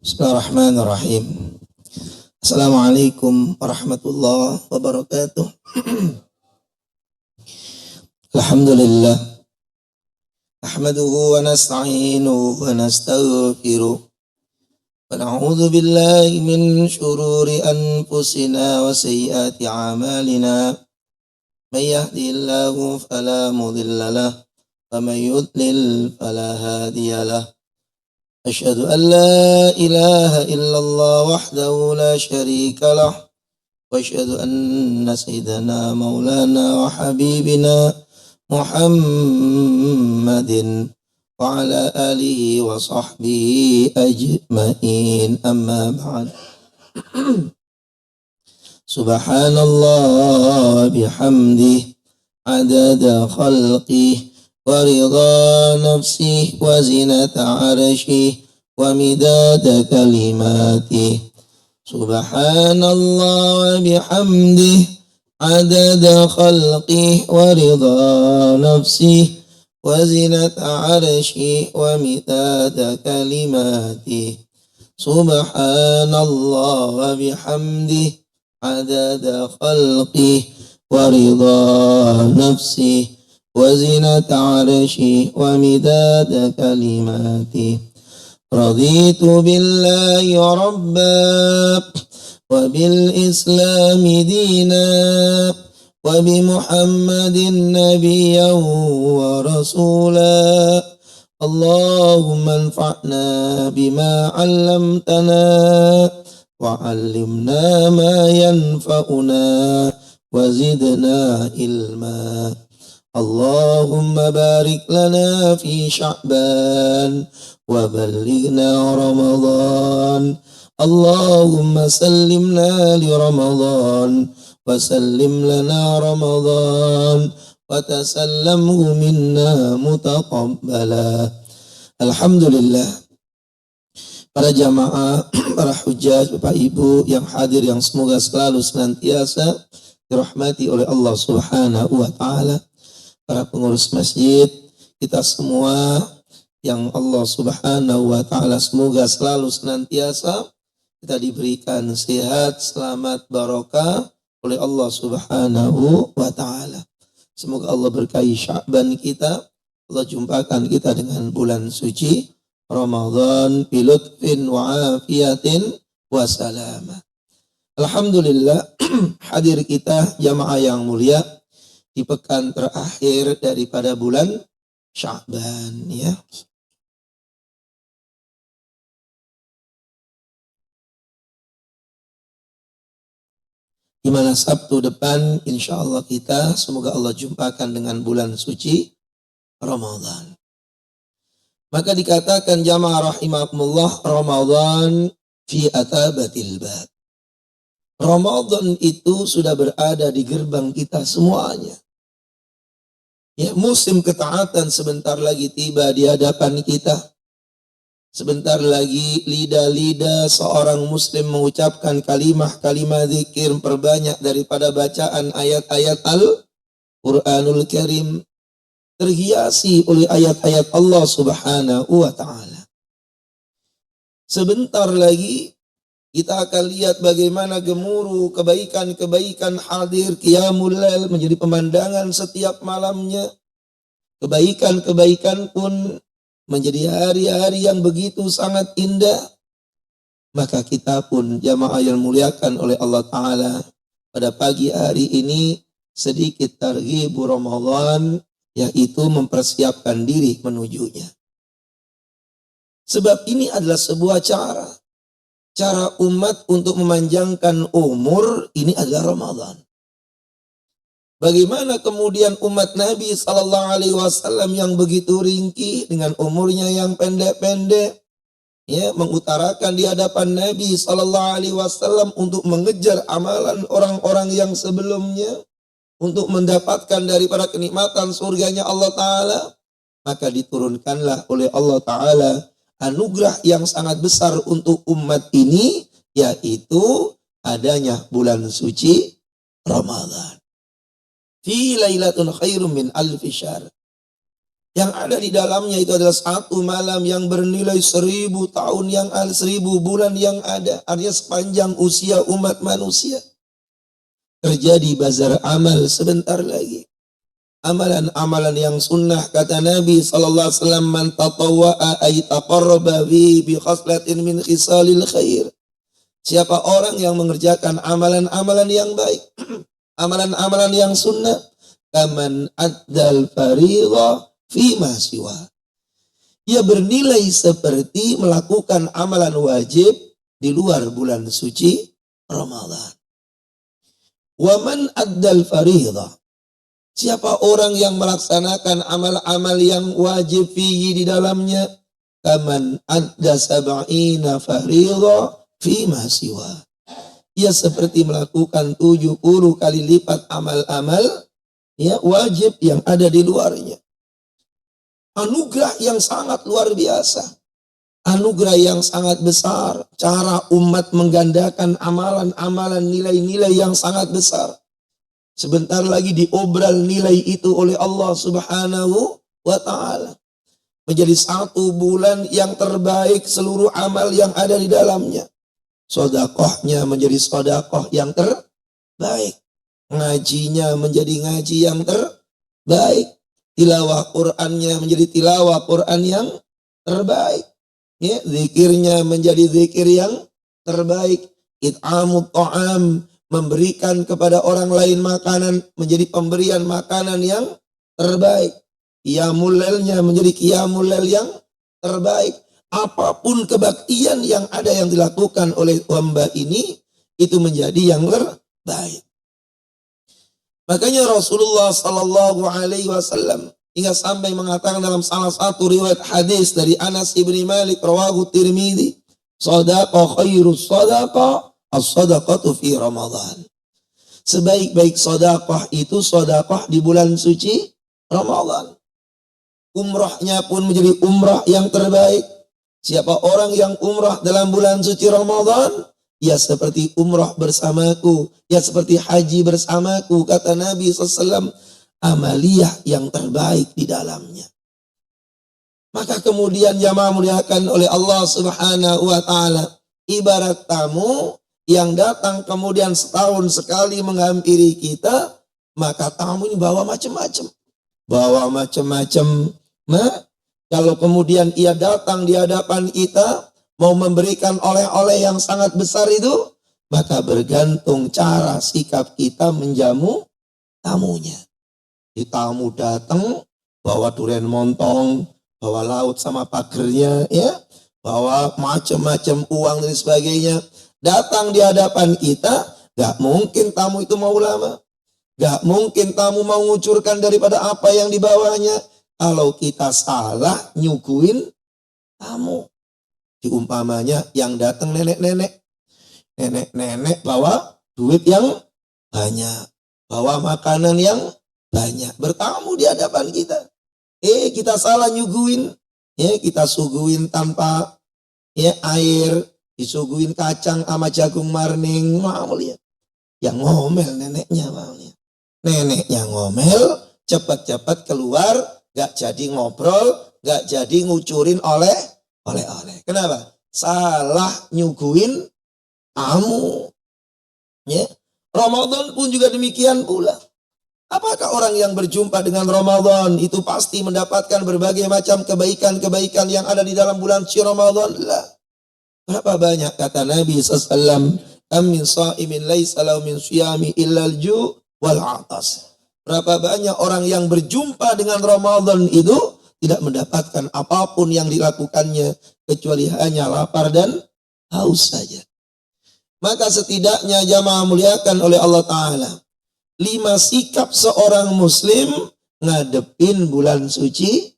Bismillahirrahmanirrahim. Assalamualaikum warahmatullahi wabarakatuh. Alhamdulillah. Nahmaduhu wa nasta'inuhu wa nastaghfiruh. Wa na'udzu billahi min syururi anfusina wa sayyiati a'malina. May yahdihillahu fala mudilla lahu wa may yudlil fala hadiya lahu. أشهد أن لا إله إلا الله وحده لا شريك له وأشهد أن سيدنا مولانا وحبيبنا محمد وعلى آله وصحبه أجمعين أما بعد سبحان الله بحمده عدد خلقه ورضا نفسه وزنة عرشه ومداد كلماته سبحان الله وبحمده عدد خلقه ورضا نفسه وزنة عرشه ومداد كلماته سبحان الله وبحمده عدد خلقه ورضا نفسه وزنة عرشي ومداد كلماتي رضيت بالله ربا وبالإسلام دينا وبمحمد نبيا ورسولا اللهم انفعنا بما علمتنا وعلمنا ما ينفعنا وزدنا علما اللهم بارك لنا في شعبان وبلغنا رمضان اللهم سلمنا لرمضان وسلم لنا رمضان وتسلمه منا متقبلا. Alhamdulillah, para jamaah, para hujjaj, Bapak Ibu yang hadir yang semoga selalu senantiasa dirahmati oleh Allah Subhanahu wa taala. Para pengurus masjid, kita semua yang Allah Subhanahu wa taala semoga selalu senantiasa kita diberikan sehat, selamat, barokah oleh Allah Subhanahu wa taala. Semoga Allah berkahi Sya'ban kita, Allah jumpakan kita dengan bulan suci Ramadan bilutfin wa afiyatin wa salamah. Alhamdulillah, hadir kita jamaah yang mulia di pekan terakhir daripada bulan Sya'ban, ya. Di mana Sabtu depan insya Allah kita semoga Allah jumpakan dengan bulan suci Ramadan. Maka dikatakan jamaah rahimakumullah, Ramadan fi atabatil bab. Ramadan itu sudah berada di gerbang kita semuanya. Ya, musim ketaatan sebentar lagi tiba di hadapan kita. Sebentar lagi lidah-lidah seorang muslim mengucapkan kalimah-kalimah zikir, perbanyak daripada bacaan ayat-ayat Al-Quranul Karim, terhiasi oleh ayat-ayat Allah Subhanahu wa ta'ala. Sebentar lagi kita akan lihat bagaimana gemuruh kebaikan-kebaikan hadir, qiyamul lail menjadi pemandangan setiap malamnya. Kebaikan-kebaikan pun menjadi hari-hari yang begitu sangat indah. Maka kita pun jamaah yang muliakan oleh Allah Ta'ala, pada pagi hari ini sedikit targhibu Ramadan, yaitu mempersiapkan diri menujunya. Sebab ini adalah sebuah cara umat untuk memanjangkan umur, ini adalah Ramadan. Bagaimana kemudian umat Nabi Sallallahu Alaihi Wasallam yang begitu ringkih dengan umurnya yang pendek-pendek, ya, mengutarakan di hadapan Nabi Sallallahu Alaihi Wasallam untuk mengejar amalan orang-orang yang sebelumnya, untuk mendapatkan daripada kenikmatan surganya Allah Ta'ala. Maka diturunkanlah oleh Allah Ta'ala anugerah yang sangat besar untuk umat ini, yaitu adanya bulan suci Ramadan. Fi lailatun khairum min alfi syahr. Yang ada di dalamnya itu adalah satu malam yang bernilai 1000 tahun yang ada, 1000 bulan yang ada. Artinya sepanjang usia umat manusia. Terjadi bazar amal sebentar lagi. Amalan-amalan yang sunnah, kata Nabi SAW, man tatawwa'a ay taqarraba bi khaslatin min khisalil khair. Siapa orang yang mengerjakan amalan-amalan yang baik, amalan-amalan yang sunnah, kaman addal fariidhah fi ma siwa. Ia bernilai seperti melakukan amalan wajib di luar bulan suci Ramadan. Wa man addal fariidhah, siapa orang yang melaksanakan amal-amal yang wajib fihi di dalamnya, kaman adda sab'ina fariidhah fi ma siwa. Ia seperti melakukan 70 kali lipat amal-amal ya wajib yang ada di luarnya. Anugerah yang sangat luar biasa. Anugerah yang sangat besar. Cara umat menggandakan amalan-amalan, nilai-nilai yang sangat besar. Sebentar lagi diobral nilai itu oleh Allah Subhanahu wa ta'ala. Menjadi satu bulan yang terbaik seluruh amal yang ada di dalamnya. Sedekahnya menjadi sedekah yang terbaik. Ngajinya menjadi ngaji yang terbaik. Tilawah Qur'annya menjadi tilawah Qur'an yang terbaik. Ya, zikirnya menjadi zikir yang terbaik. It'amut ta'am, memberikan kepada orang lain makanan, menjadi pemberian makanan yang terbaik. Qiyamul lailnya menjadi qiyamul lail yang terbaik. Apapun kebaktian yang ada yang dilakukan oleh hamba ini, itu menjadi yang terbaik. Makanya Rasulullah Sallallahu Alaihi Wasallam hingga sampai mengatakan dalam salah satu riwayat hadis dari Anas ibni Malik rawahu Tirmidzi, sadaqah khairus sadaqah as-sadaqatu fi Ramadan. Sebaik-baik sedekah itu sedekah di bulan suci Ramadan. Umrahnya pun menjadi umrah yang terbaik. Siapa orang yang umrah dalam bulan suci Ramadan, ya seperti umrah bersamaku, ya seperti haji bersamaku, kata Nabi SAW, amaliyah yang terbaik di dalamnya. Maka kemudian jamaah muliakan oleh Allah Subhanahu wa ta'ala, ibarat tamu yang datang kemudian setahun sekali menghampiri kita, maka tamu ini bawa macam-macam. Bawa macam-macam. Nah, kalau kemudian ia datang di hadapan kita, mau memberikan oleh-oleh yang sangat besar itu, maka bergantung cara sikap kita menjamu tamunya. Di tamu datang, bawa durian montong, bawa laut sama pagernya, ya, bawa macam-macam uang dan sebagainya. Datang di hadapan kita, gak mungkin tamu itu mau lama. Gak mungkin tamu mau ngucurkan daripada apa yang dibawanya. Kalau kita salah nyuguhin tamu. Diumpamanya yang datang nenek-nenek. Nenek-nenek bawa duit yang banyak. Bawa makanan yang banyak. Bertamu di hadapan kita. Kita salah nyuguhin. Kita suguhin tanpa air. Disuguhin kacang sama jagung marning. Mau lihat. Yang ngomel neneknya. Mau lihat. Neneknya ngomel. Cepat-cepat keluar. Gak jadi ngobrol. Gak jadi ngucurin oleh-oleh. Kenapa? Salah nyuguhin tamu. Ya. Ramadan pun juga demikian pula. Apakah orang yang berjumpa dengan Ramadan itu pasti mendapatkan berbagai macam kebaikan-kebaikan yang ada di dalam bulan suci Ramadan? Lah. Berapa banyak kata Nabi SAW, am min sa'imin laisa lahu min siyami illa al-ju' wal 'atas. Berapa banyak orang yang berjumpa dengan Ramadan itu tidak mendapatkan apapun yang dilakukannya kecuali hanya lapar dan haus saja. Maka setidaknya jamaah muliakan oleh Allah Ta'ala, 5 sikap seorang muslim ngadepin bulan suci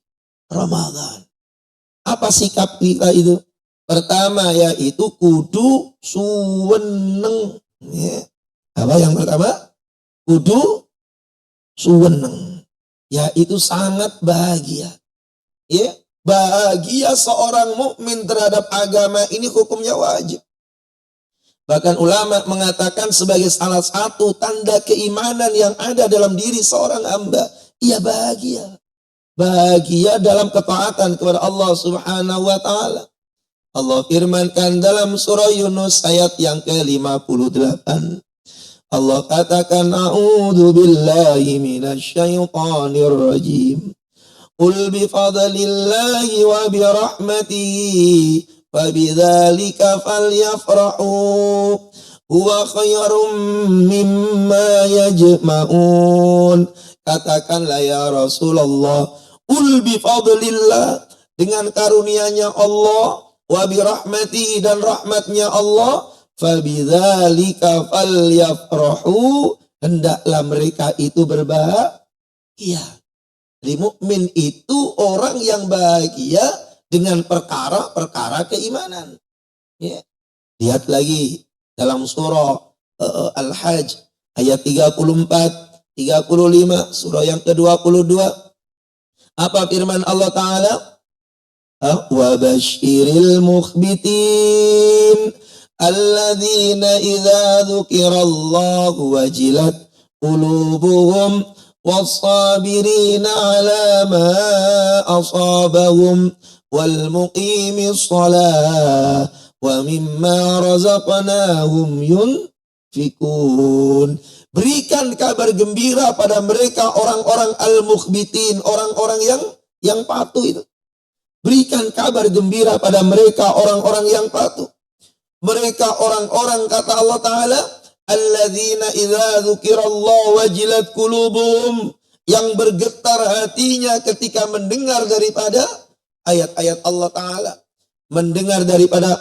Ramadan. Apa sikap kita itu? Pertama yaitu kudu suweneng. Ya. Apa yang pertama? Kudu suweneng. Yaitu sangat bahagia. Ya, bahagia seorang mukmin terhadap agama ini hukumnya wajib. Bahkan ulama mengatakan sebagai salah satu tanda keimanan yang ada dalam diri seorang hamba, ia bahagia. bahagia dalam ketaatan kepada Allah Subhanahu wa taala. Allah firmankan dalam surah Yunus ayat yang ke-58. Allah katakan, a'udzu billahi minasyaitonir rajim. Qul bi fadlillahi wa bi rahmatihi fabidzalika falyafrahu huwa khairum mimma yajma'un. Katakanlah ya Rasulullah, qul bi fadlillah, dengan karunia-Nya Allah, wa bi rahmatihi, dan rahmatnya Allah, fabidzalika falyafrahu, hendaklah mereka itu berbahagia. Jadi mukmin itu orang yang bahagia dengan perkara-perkara keimanan. Ya. Lihat lagi dalam surah Al-Hajj ayat 34, 35, surah yang ke-22. Apa firman Allah Ta'ala? Wa basyiril mukhbitin alladzina idza dzukirallahu wajilat qulubuhum was-sabirina 'ala ma asabahum wal muqimis shalah wa mimma razaqnahum yunfikun. Berikan kabar gembira pada mereka orang-orang al-mukhbitin, orang-orang yang patuh itu. Berikan kabar gembira pada mereka orang-orang yang patuh. Mereka orang-orang, kata Allah Ta'ala, alladzina idza dzukirallahu wajilat qulubuhum, yang bergetar hatinya ketika mendengar daripada ayat-ayat Allah Ta'ala. Mendengar daripada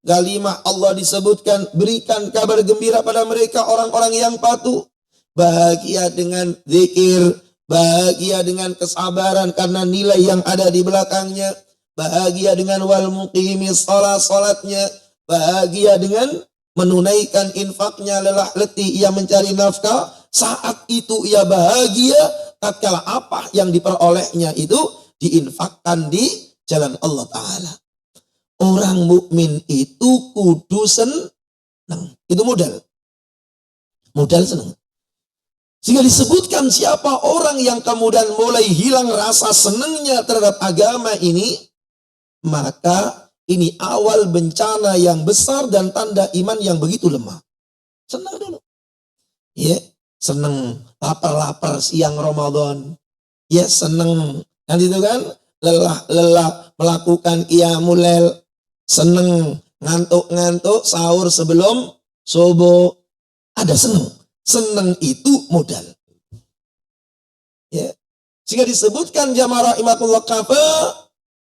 kalimat Allah disebutkan, berikan kabar gembira pada mereka orang-orang yang patuh. Bahagia dengan zikir, bahagia dengan kesabaran karena nilai yang ada di belakangnya, bahagia dengan wal muqimis salatnya, bahagia dengan menunaikan infaknya, lelah letih ia mencari nafkah. Saat itu ia bahagia tatkala apa yang diperolehnya itu diinfakkan di jalan Allah Ta'ala. Orang mukmin itu kudu senang. Itu modal. Modal senang. Sehingga disebutkan siapa orang yang kemudian mulai hilang rasa senangnya terhadap agama ini, maka ini awal bencana yang besar dan tanda iman yang begitu lemah. Senang dulu. Ya, senang lapar-lapar siang Ramadan. Ya, senang. Kan itu kan lelah-lelah melakukan qiyamul lail. Senang ngantuk-ngantuk sahur sebelum subuh. Ada senang. Senang itu modal. Ya. Sehingga disebutkan jamaah rahimahullah kafa,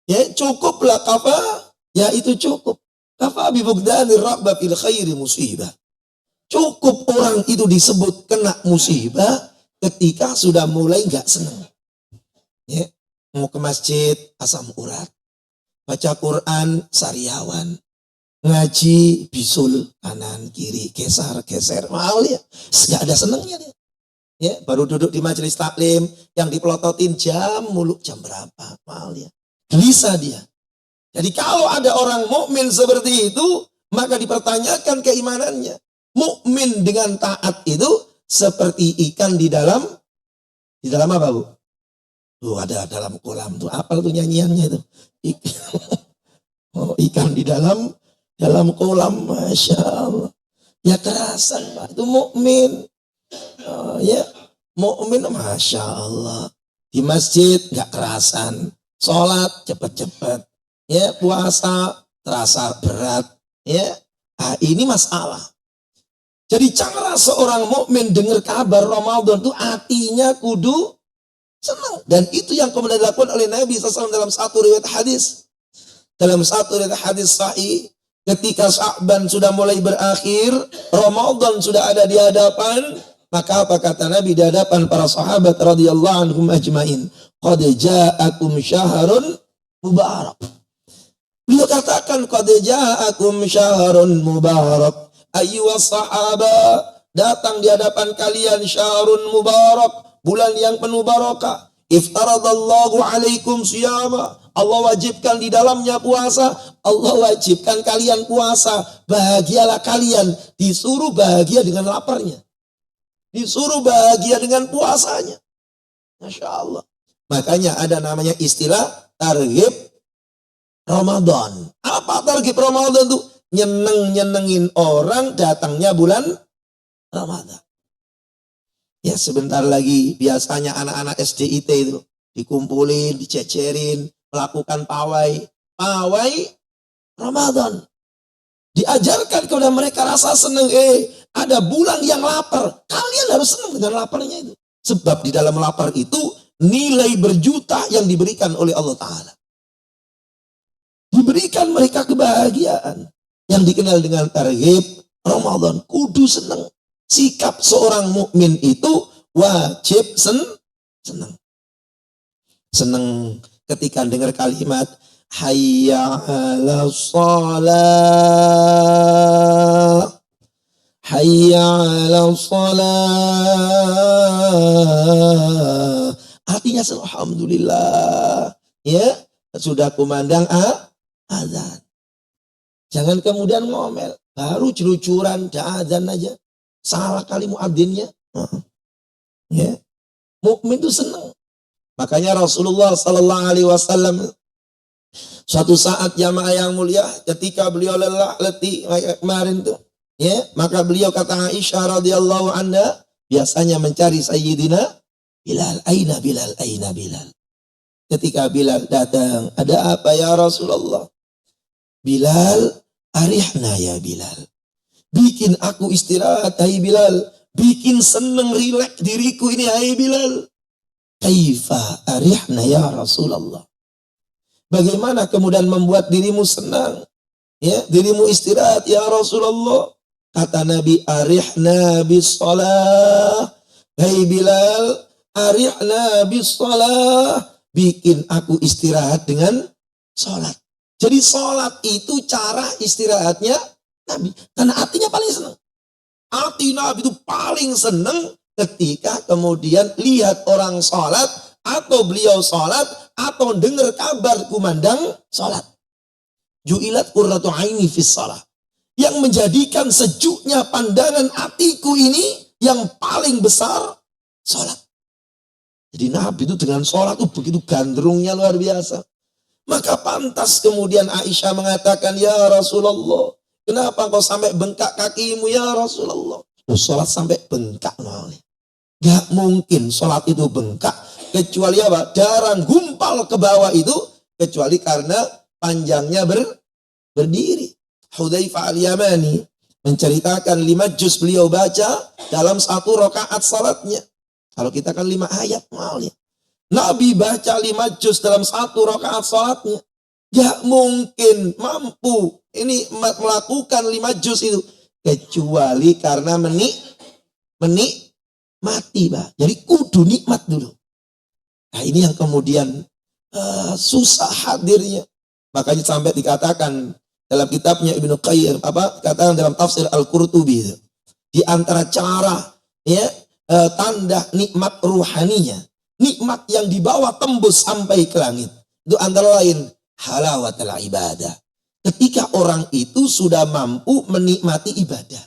ya cukuplah kafa, ya itu cukup. Kafa bi bugdani rabba fil khairi musibah. Cukup orang itu disebut kena musibah ketika sudah mulai enggak senang. Ya, mau ke masjid asam urat, baca Quran sariawan, ngaji bisul kanan kiri geser mahal ya, enggak ada senangnya dia. Ya, baru duduk di majelis taklim yang dipelototin jam mulu, jam berapa mahal ya. Gelisah dia. Jadi kalau ada orang mukmin seperti itu, maka dipertanyakan keimanannya. Mukmin dengan taat itu seperti ikan di dalam apa, Bu? Tuh ada dalam kolam tuh, apa tuh nyanyiannya itu? Ikan di dalam kolam, masya Allah. Ya kerasan, Pak. Itu mukmin. Ya mukmin, masya Allah. Di masjid nggak kerasan, sholat cepet-cepet, ya puasa terasa berat, ya. Ini masalah. Jadi cara seorang mukmin dengar kabar Ramadan itu hatinya kudu senang. Dan itu yang kemudian dilakukan oleh Nabi SAW dalam satu riwayat hadis. Dalam satu riwayat hadis sahih, ketika Sya'ban sudah mulai berakhir, Ramadan sudah ada di hadapan, maka apa kata Nabi di hadapan para sahabat radhiyallahu anhum ajmain? Qad ja'akum syahrun mubarak. Beliau katakan qad ja'akum syahrun mubarak. Ayyuhas sahaba, datang di hadapan kalian syahrun mubarak, bulan yang penuh barakah. Iftaradallahu alaikum siyama, Allah wajibkan di dalamnya puasa. Allah wajibkan kalian puasa. Bahagialah kalian, disuruh bahagia dengan laparnya, disuruh bahagia dengan puasanya. Masya Allah. Makanya ada namanya istilah targhib Ramadan. Apa targhib Ramadan tuh? Nyenengin orang datangnya bulan Ramadan. Ya sebentar lagi biasanya anak-anak SDIT itu dikumpulin, dicecerin, melakukan pawai Ramadan. Diajarkan kepada mereka rasa senang. Ada bulan yang lapar. Kalian harus senang dengan laparnya itu. Sebab di dalam lapar itu nilai berjuta yang diberikan oleh Allah Ta'ala. Diberikan mereka kebahagiaan. Yang dikenal dengan targhib Ramadan. Kudu senang. Sikap seorang mukmin itu wajib senang. Senang ketika dengar kalimat hayya 'alas shalah. Hayya 'alas shalah. Artinya alhamdulillah, ya, sudah kumandang azan. Jangan kemudian ngomel, baru celucuran azan aja. Salah kali muadzinnya. Ya. Mukmin itu senang. Makanya Rasulullah sallallahu alaihi wasallam suatu saat jamaah yang mulia ketika beliau lelah letih kemarin tuh, ya, maka beliau kata Aisyah radhiyallahu anha biasanya mencari Sayyidina Bilal. Aina Bilal, aina Bilal. Ketika Bilal datang, ada apa ya Rasulullah? Bilal, arihna ya Bilal. Bikin aku istirahat, hai Bilal. Bikin seneng, rileks diriku ini, hai Bilal. Kaifa arihna ya Rasulullah. Bagaimana kemudian membuat dirimu senang? Ya, dirimu istirahat ya Rasulullah. Kata Nabi, arihna bis shalah. Hai Bilal, arihna bis shalah. Bikin aku istirahat dengan sholat. Jadi sholat itu cara istirahatnya Nabi. Karena hatinya paling senang. Hati Nabi itu paling senang ketika kemudian lihat orang sholat, atau beliau sholat, atau dengar kabar kumandang sholat. Ju'ilat qurratu aini fis shalah. Yang menjadikan sejuknya pandangan hatiku ini yang paling besar sholat. Jadi Nabi itu dengan sholat itu begitu gandrungnya luar biasa. Maka pantas kemudian Aisyah mengatakan, ya Rasulullah, kenapa kau sampai bengkak kakimu ya Rasulullah? Sholat sampai bengkak malnya. Gak mungkin sholat itu bengkak. Kecuali apa? Darah gumpal ke bawah itu. Kecuali karena panjangnya berdiri. Hudzaifah al-Yamani menceritakan 5 juz beliau baca dalam 1 rakaat salatnya. Kalau kita kan 5 ayat malnya. Nabi baca 5 juz dalam 1 rakaat salatnya. Gak mungkin mampu ini melakukan 5 juz itu. Kecuali karena menikmati, Pak. Jadi kudu nikmat dulu. Nah ini yang kemudian susah hadirnya. Makanya sampai dikatakan dalam kitabnya Ibnu Qayyim, katakan dalam tafsir Al-Qurtubi, di antara cara, ya, tanda nikmat ruhaninya, nikmat yang dibawa tembus sampai ke langit, itu antara lain halawatul ibadah. Ketika orang itu sudah mampu menikmati ibadah.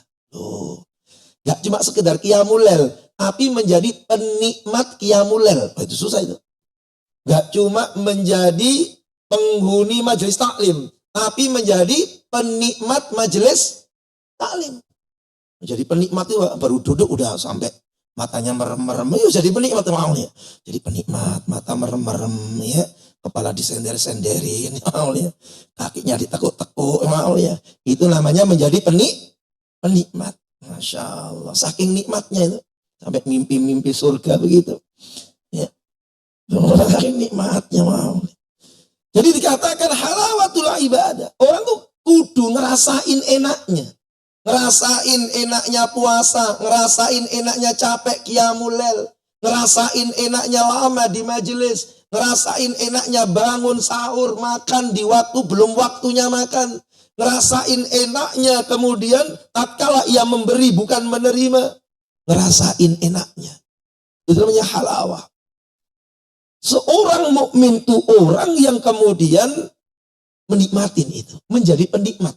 Gak cuma sekedar qiyamul lail, tapi menjadi penikmat qiyamul lail. Itu susah itu. Gak cuma menjadi penghuni majelis taklim, tapi menjadi penikmat majelis taklim. Jadi penikmat itu baru duduk udah sampai matanya merem-merem, ya jadi penikmat maunya. Jadi penikmat, mata merem-merem, ya, kepala disender-senderin, ya, kakinya ditekuk-tekuk, ya. Itu namanya menjadi penikmat. Masya Allah, saking nikmatnya itu sampai mimpi-mimpi surga begitu. Ya, saking nikmatnya mau. Jadi dikatakan halawatul ibadah. Orang tuh kudu ngerasain enaknya. Ngerasain enaknya puasa, ngerasain enaknya capek qiyamul lail, ngerasain enaknya lama di majelis, ngerasain enaknya bangun sahur, makan di waktu belum waktunya makan, ngerasain enaknya kemudian tatkala ia memberi bukan menerima, ngerasain enaknya. Itu namanya halawah. Seorang mukmin itu orang yang kemudian menikmatin itu, menjadi penikmat.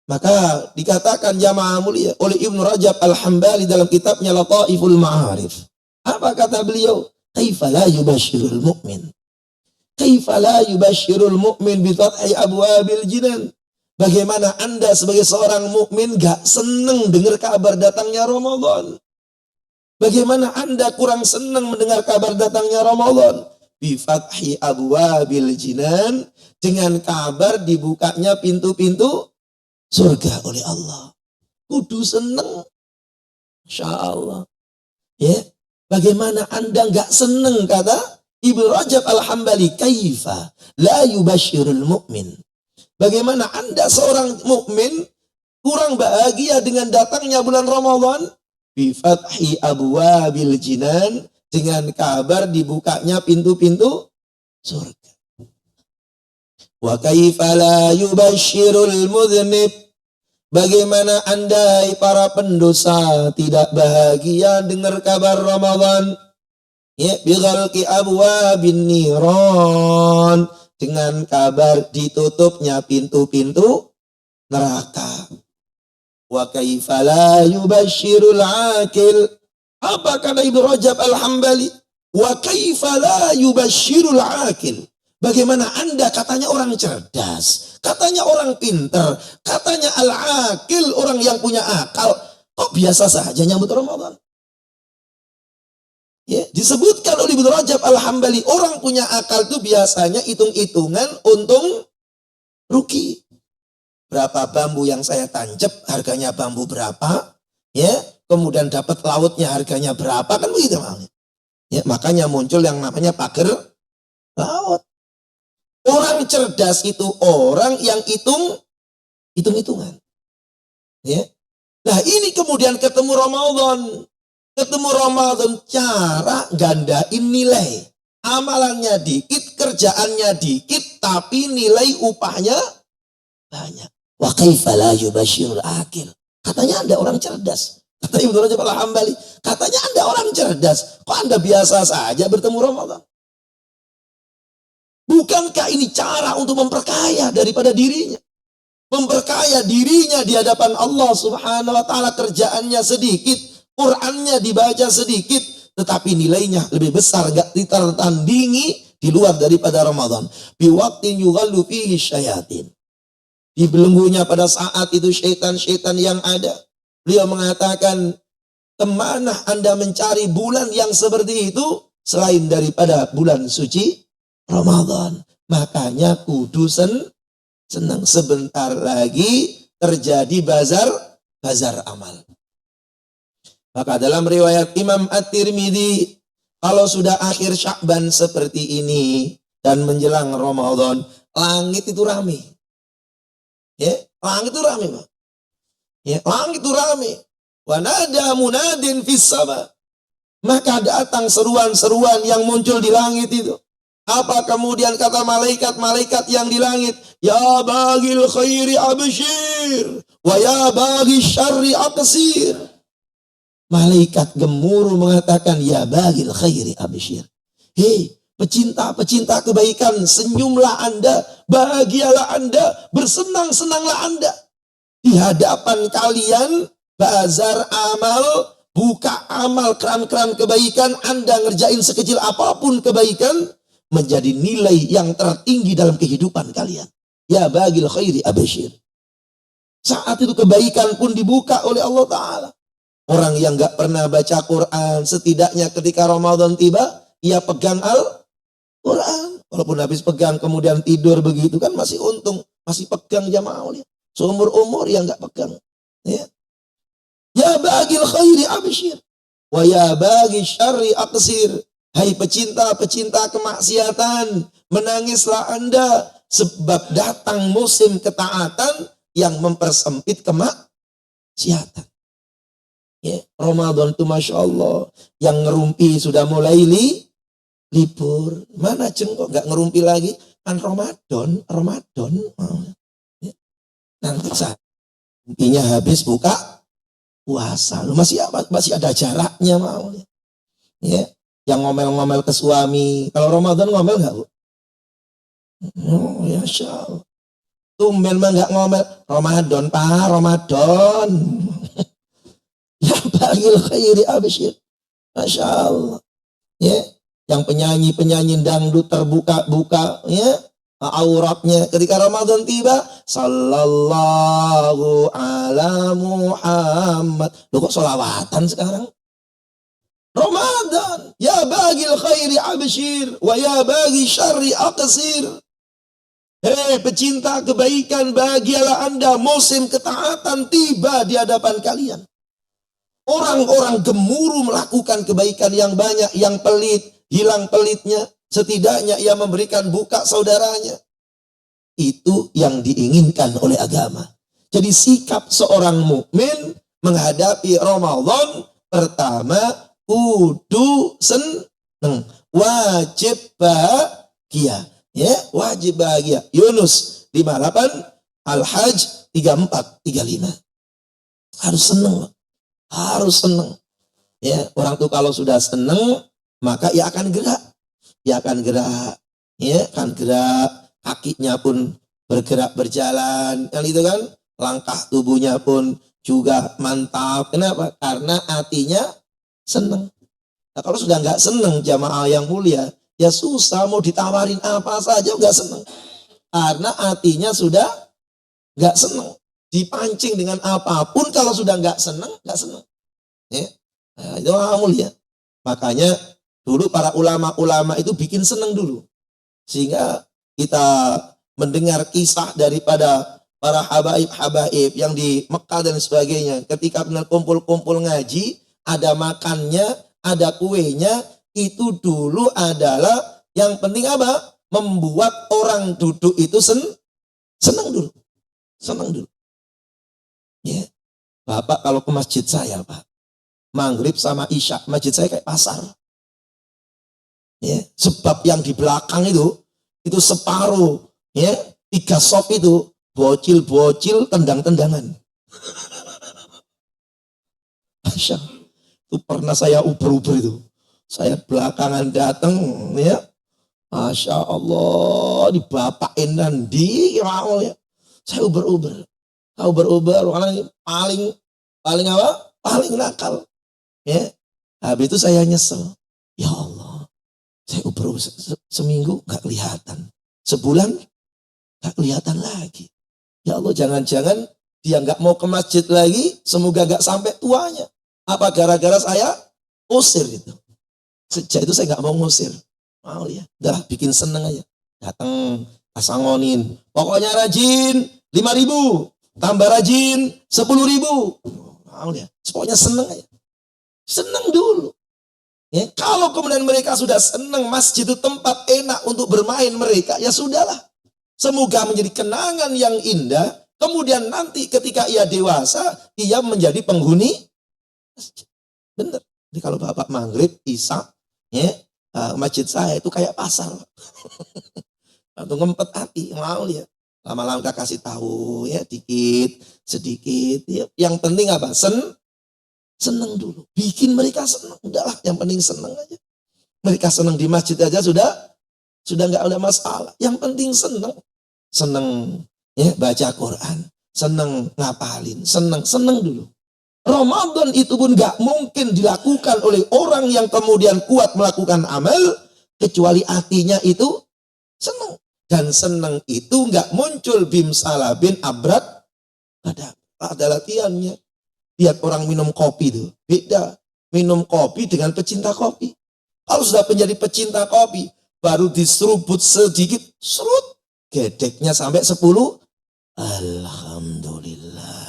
Maka dikatakan jamaah mulia oleh Ibnu Rajab Al-Hambali dalam kitabnya Lataiful Ma'arif. Apa kata beliau? Kaifa la yubashirul mu'min? Kaifa la yubashirul mu'min bi fathi abwabil jinan? Bagaimana Anda sebagai seorang mukmin gak senang dengar kabar datangnya Ramadan? Bagaimana Anda kurang senang mendengar kabar datangnya Ramadan? Bi fathi abwabil jinan, dengan kabar dibukanya pintu-pintu surga oleh Allah. Kudu senang. Masya Allah. Ya, bagaimana Anda gak senang, kata Ibnu Rajab Al-Hambali, kaifa la yubashirul mu'min? Bagaimana Anda seorang mukmin kurang bahagia dengan datangnya bulan Ramadan? Bi fathi abwabil jinan, dengan kabar dibukanya pintu-pintu surga. Wa kaifa la yubashirul mudhnib? Bagaimana Anda para pendosa tidak bahagia dengar kabar Ramadan? Ya, bi ghalqi abwabin niran, dengan kabar ditutupnya pintu-pintu neraka. Wa kaifa la yubashirul akil? Apa kata Ibnu Rajab Al-Hambali? Wa kaifa la yubashirul akil? Bagaimana Anda katanya orang cerdas, katanya orang pintar, katanya al-akil, orang yang punya akal, kok biasa saja nyambut Ramadan? Ya, disebutkan oleh Ibnu Rajab Al-Hambali, orang punya akal itu biasanya hitung-hitungan untung rugi. Berapa bambu yang saya tancap, harganya bambu berapa, ya, kemudian dapat lautnya harganya berapa, kan begitu makanya. Ya, makanya muncul yang namanya pagar laut. Orang cerdas itu orang yang hitung-hitungan. Ya. Nah, ini kemudian ketemu Ramadan. Ketemu Ramadan, cara gandain nilai. Amalannya dikit, kerjaannya dikit, tapi nilai upahnya banyak. Wa kaifa la yubashirul akil? Katanya Anda orang cerdas. Kata Ibnu Rajab Al-Hambali, katanya Anda orang cerdas. Kok Anda biasa saja bertemu Ramadan? Bukankah ini cara untuk memperkaya daripada dirinya? Memperkaya dirinya di hadapan Allah Subhanahu wa taala, kerjaannya sedikit, Qur'annya dibaca sedikit, tetapi nilainya lebih besar, gak ditertandingi di luar daripada Ramadan. Bi waqtin yughallu fihi syayatin. Dibelenggunya pada saat itu syaitan-syaitan yang ada. Beliau mengatakan, kemana Anda mencari bulan yang seperti itu selain daripada bulan suci Ramadan? Makanya kudu senang, sebentar lagi terjadi bazar amal. Maka dalam riwayat Imam At-Tirmidzi, kalau sudah akhir Sya'ban seperti ini dan menjelang Ramadan, langit itu rame. Ya, langit itu rame, Pak. Ya, langit itu rame. Wa nada munadin fis sama. Maka datang seruan-seruan yang muncul di langit itu. Apa kemudian kata malaikat-malaikat yang di langit? Ya bagil khairi abshir, wa ya bagil syarri aqsir. Malaikat gemuruh mengatakan, ya bagil khairi abshir. Hei, pecinta-pecinta kebaikan, senyumlah Anda, bahagialah Anda, bersenang-senanglah Anda. Di hadapan kalian, bazar amal, buka amal, keran-keran kebaikan, Anda ngerjain sekecil apapun kebaikan, menjadi nilai yang tertinggi dalam kehidupan kalian. Ya bagil khairi abshir. Saat itu kebaikan pun dibuka oleh Allah Ta'ala. Orang yang gak pernah baca Quran, setidaknya ketika Ramadan tiba, ia pegang Al-Quran. Walaupun habis pegang kemudian tidur begitu kan masih untung. Masih pegang jamaah. Seumur-umur yang gak pegang. Ya bagil khairi abshir. Wa ya bagil syarri aqsir. Hai pecinta-pecinta kemaksiatan, menangislah Anda. Sebab datang musim ketaatan yang mempersempit kemaksiatan. Ya, Ramadan itu Masya Allah, yang ngerumpi sudah mulai libur. Mana cengkok gak ngerumpi lagi? Kan Ramadan. Ya. Nanti saat rumpinya habis buka puasa. Lu masih ada jaraknya mau. Ya, yang ngomel-ngomel ke suami. Kalau Ramadan ngomel gak, Bu? Oh, ya Masya Allah. Tumben mah gak ngomel. Ramadan, Pak, Ramadan. Ya bagil khairi abshir. Masya Allah. Ya, yang penyanyi-penyanyi dangdut terbuka-buka ya auratnya ketika Ramadan tiba, sallallahu ala Muhammad. Loh kok sholawatan sekarang? Ramadan, ya bagil khairi abshir, wa ya bagi syarri aqsir. Hei pecinta kebaikan, bahagialah Anda, musim ketaatan tiba di hadapan kalian. Orang-orang gemuruh melakukan kebaikan yang banyak, yang pelit, hilang pelitnya. Setidaknya ia memberikan buka saudaranya. Itu yang diinginkan oleh agama. Jadi sikap seorang mukmin menghadapi Ramadan, pertama kudu seneng, wajib bahagia. Ya, wajib bahagia. Yunus 58, Al-Hajj 34, 35. Harus seneng, harus seneng. Ya, orang tuh kalau sudah seneng, maka ia akan gerak. Ia akan gerak, ya, akan gerak, kakinya pun bergerak berjalan, kan itu kan, langkah tubuhnya pun juga mantap. Kenapa? Karena hatinya seneng. Nah, kalau sudah nggak seneng jamaah yang mulia, ya susah mau ditawarin apa saja nggak seneng. Karena hatinya sudah nggak seneng. Dipancing dengan apapun, kalau sudah nggak seneng, nggak seneng. Ya, nah, itu mulia. Makanya dulu para ulama-ulama itu bikin seneng dulu. Sehingga kita mendengar kisah daripada para habaib-habaib yang di Mekah dan sebagainya. Ketika benar kumpul-kumpul ngaji, ada makannya, ada kuenya, itu dulu adalah yang penting apa? Membuat orang duduk itu senang dulu. Senang dulu. Ya. Bapak kalau ke masjid saya, Pak, maghrib sama isya, masjid saya kayak pasar. Ya, sebab yang di belakang itu separuh, ya, 3 sop itu bocil-bocil tendang-tendangan. Masya, itu pernah saya uber-uber itu. Saya belakangan datang, ya, Masya Allah, dibapain nanti, ya. Saya uber-uber, orang paling apa? Paling nakal, ya. Habis itu saya nyesel, ya Allah. Saya uber seminggu gak kelihatan, sebulan gak kelihatan lagi. Ya Allah, jangan-jangan dia gak mau ke masjid lagi, semoga gak sampai tuanya. Apa gara-gara saya usir gitu? Sejak itu saya gak mau ngusir. Mau ya, udah bikin seneng aja. Datang, pasangonin. Pokoknya rajin 5.000, tambah rajin 10.000. Mau ya, pokoknya seneng aja. Seneng dulu. Ya, kalau kemudian mereka sudah senang, masjid itu tempat enak untuk bermain mereka, ya sudahlah. Semoga menjadi kenangan yang indah. Kemudian nanti ketika ia dewasa, ia menjadi penghuni masjid. Bener. Jadi kalau bapak maghrib, isya, ya, masjid saya itu kayak pasar. Atau ngempet hati, mau ya. Lama-lama kasih tahu, ya, dikit, sedikit. Ya. Yang penting apa? Senang dulu, bikin mereka senang, udahlah, yang penting senang aja. Mereka senang di masjid aja sudah nggak ada masalah. Yang penting senang, ya, baca Quran, senang ngapalin, senang dulu. Ramadan itu pun nggak mungkin dilakukan oleh orang yang kemudian kuat melakukan amal kecuali hatinya itu senang. Dan senang itu nggak muncul bimsalah bin abrat, ada latihannya. Lihat orang minum kopi itu, beda. Minum kopi dengan pecinta kopi. Kalau sudah menjadi pecinta kopi, baru diseruput sedikit, serut. Gedeknya sampai 10. Alhamdulillah.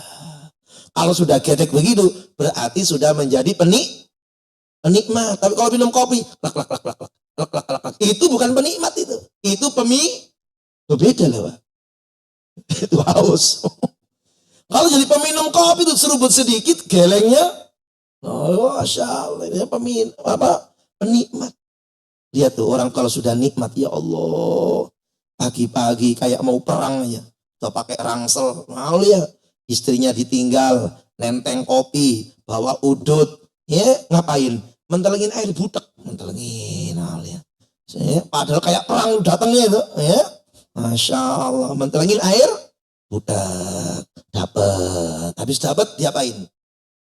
Kalau sudah gedek begitu, berarti sudah menjadi penikmat. Tapi kalau minum kopi, lak, itu bukan penikmat itu. Itu beda lah, Pak. Itu haus. Kalau jadi peminum kopi itu seruput sedikit, gelengnya, oh, Masya Allah, ini penikmat. Lihat tuh orang kalau sudah nikmat, ya Allah, pagi-pagi kayak mau perang aja, atau pakai rangsel, mau ya, istrinya ditinggal, nenteng kopi, bawa udut, ya ngapain? Mentelengin air butek, mentelengin, ya. Padahal kayak perang datangnya itu, ya, Masya Allah, mentelengin air butek. Dapat, habis dapat diapain?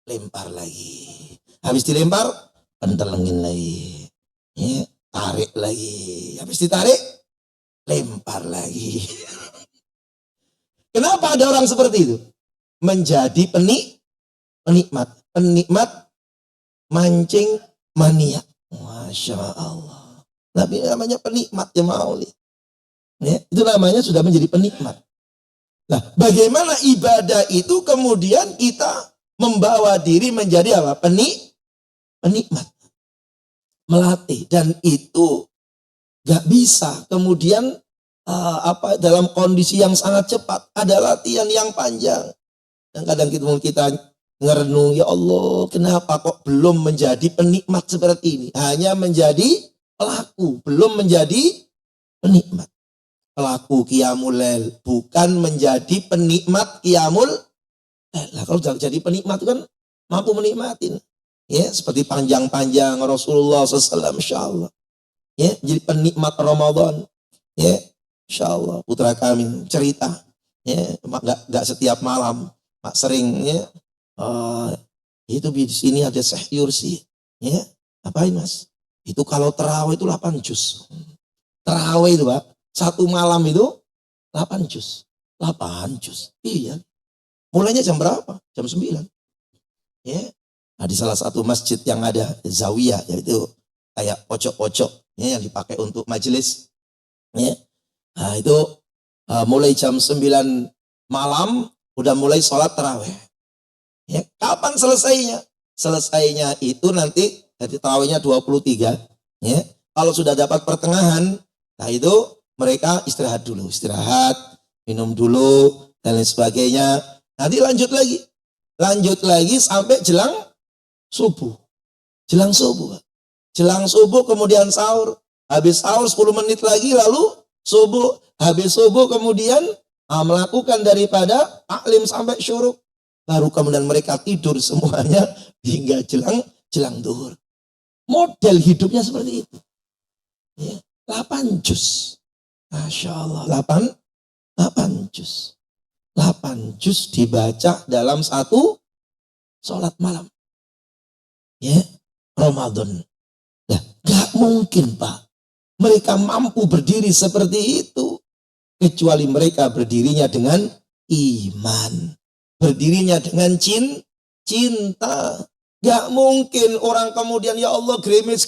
Lempar lagi. Habis dilempar, pentelengin lagi. Ya, tarik lagi. Habis ditarik, lempar lagi. Kenapa ada orang seperti itu? Menjadi penikmat. Penikmat mancing mania. Masya Allah. Tapi namanya penikmat ya mauli. Ya, itu namanya sudah menjadi penikmat. Nah, bagaimana ibadah itu kemudian kita membawa diri menjadi apa? Penikmat. Melatih. Dan itu gak bisa kemudian dalam kondisi yang sangat cepat. Ada latihan yang panjang. Dan kadang kita ngerenung, ya Allah, kenapa kok belum menjadi penikmat seperti ini? Hanya menjadi pelaku, belum menjadi penikmat. Pelaku qiyamul lail, bukan menjadi penikmat qiyamul lail. Nah, kalau jadi penikmat itu kan mampu menikmatin. Ya, seperti panjang-panjang Rasulullah SAW, insyaallah. Ya, jadi penikmat Ramadan. Ya, insyaallah putra kami cerita. Ya, enggak setiap malam, Pak sering ya. Itu di sini ada Syekh Yursi. Ya, apain Mas? Itu kalau tarawih itu 8 juz. Tarawih itu, Pak. Satu malam itu 8 juz. 8 juz. Iya. Mulainya jam berapa? Jam 9. Ya. Nah, di salah satu masjid yang ada zawiyah, yaitu kayak pojok-pojok ya, yang dipakai untuk majelis. Ya. Nah, itu mulai jam 9 malam udah mulai sholat tarawih. Ya, kapan selesainya? Selesainya itu nanti dari tarawihnya 23. Ya. Kalau sudah dapat pertengahan, nah itu mereka istirahat dulu, minum dulu dan lain sebagainya. Nanti lanjut lagi sampai jelang subuh. Jelang subuh kemudian sahur. Habis sahur 10 menit lagi lalu subuh. Habis subuh kemudian melakukan daripada taklim sampai syuruk. Baru kemudian mereka tidur semuanya hingga jelang zuhur. Model hidupnya seperti itu. Ya, 8 juz. Masya Allah. 8 juz. 8 juz dibaca dalam satu sholat malam. Ya, Ramadan. Nah, gak mungkin Pak. Mereka mampu berdiri seperti itu. Kecuali mereka berdirinya dengan iman. Berdirinya dengan cinta. Gak mungkin orang kemudian ya Allah gerimis,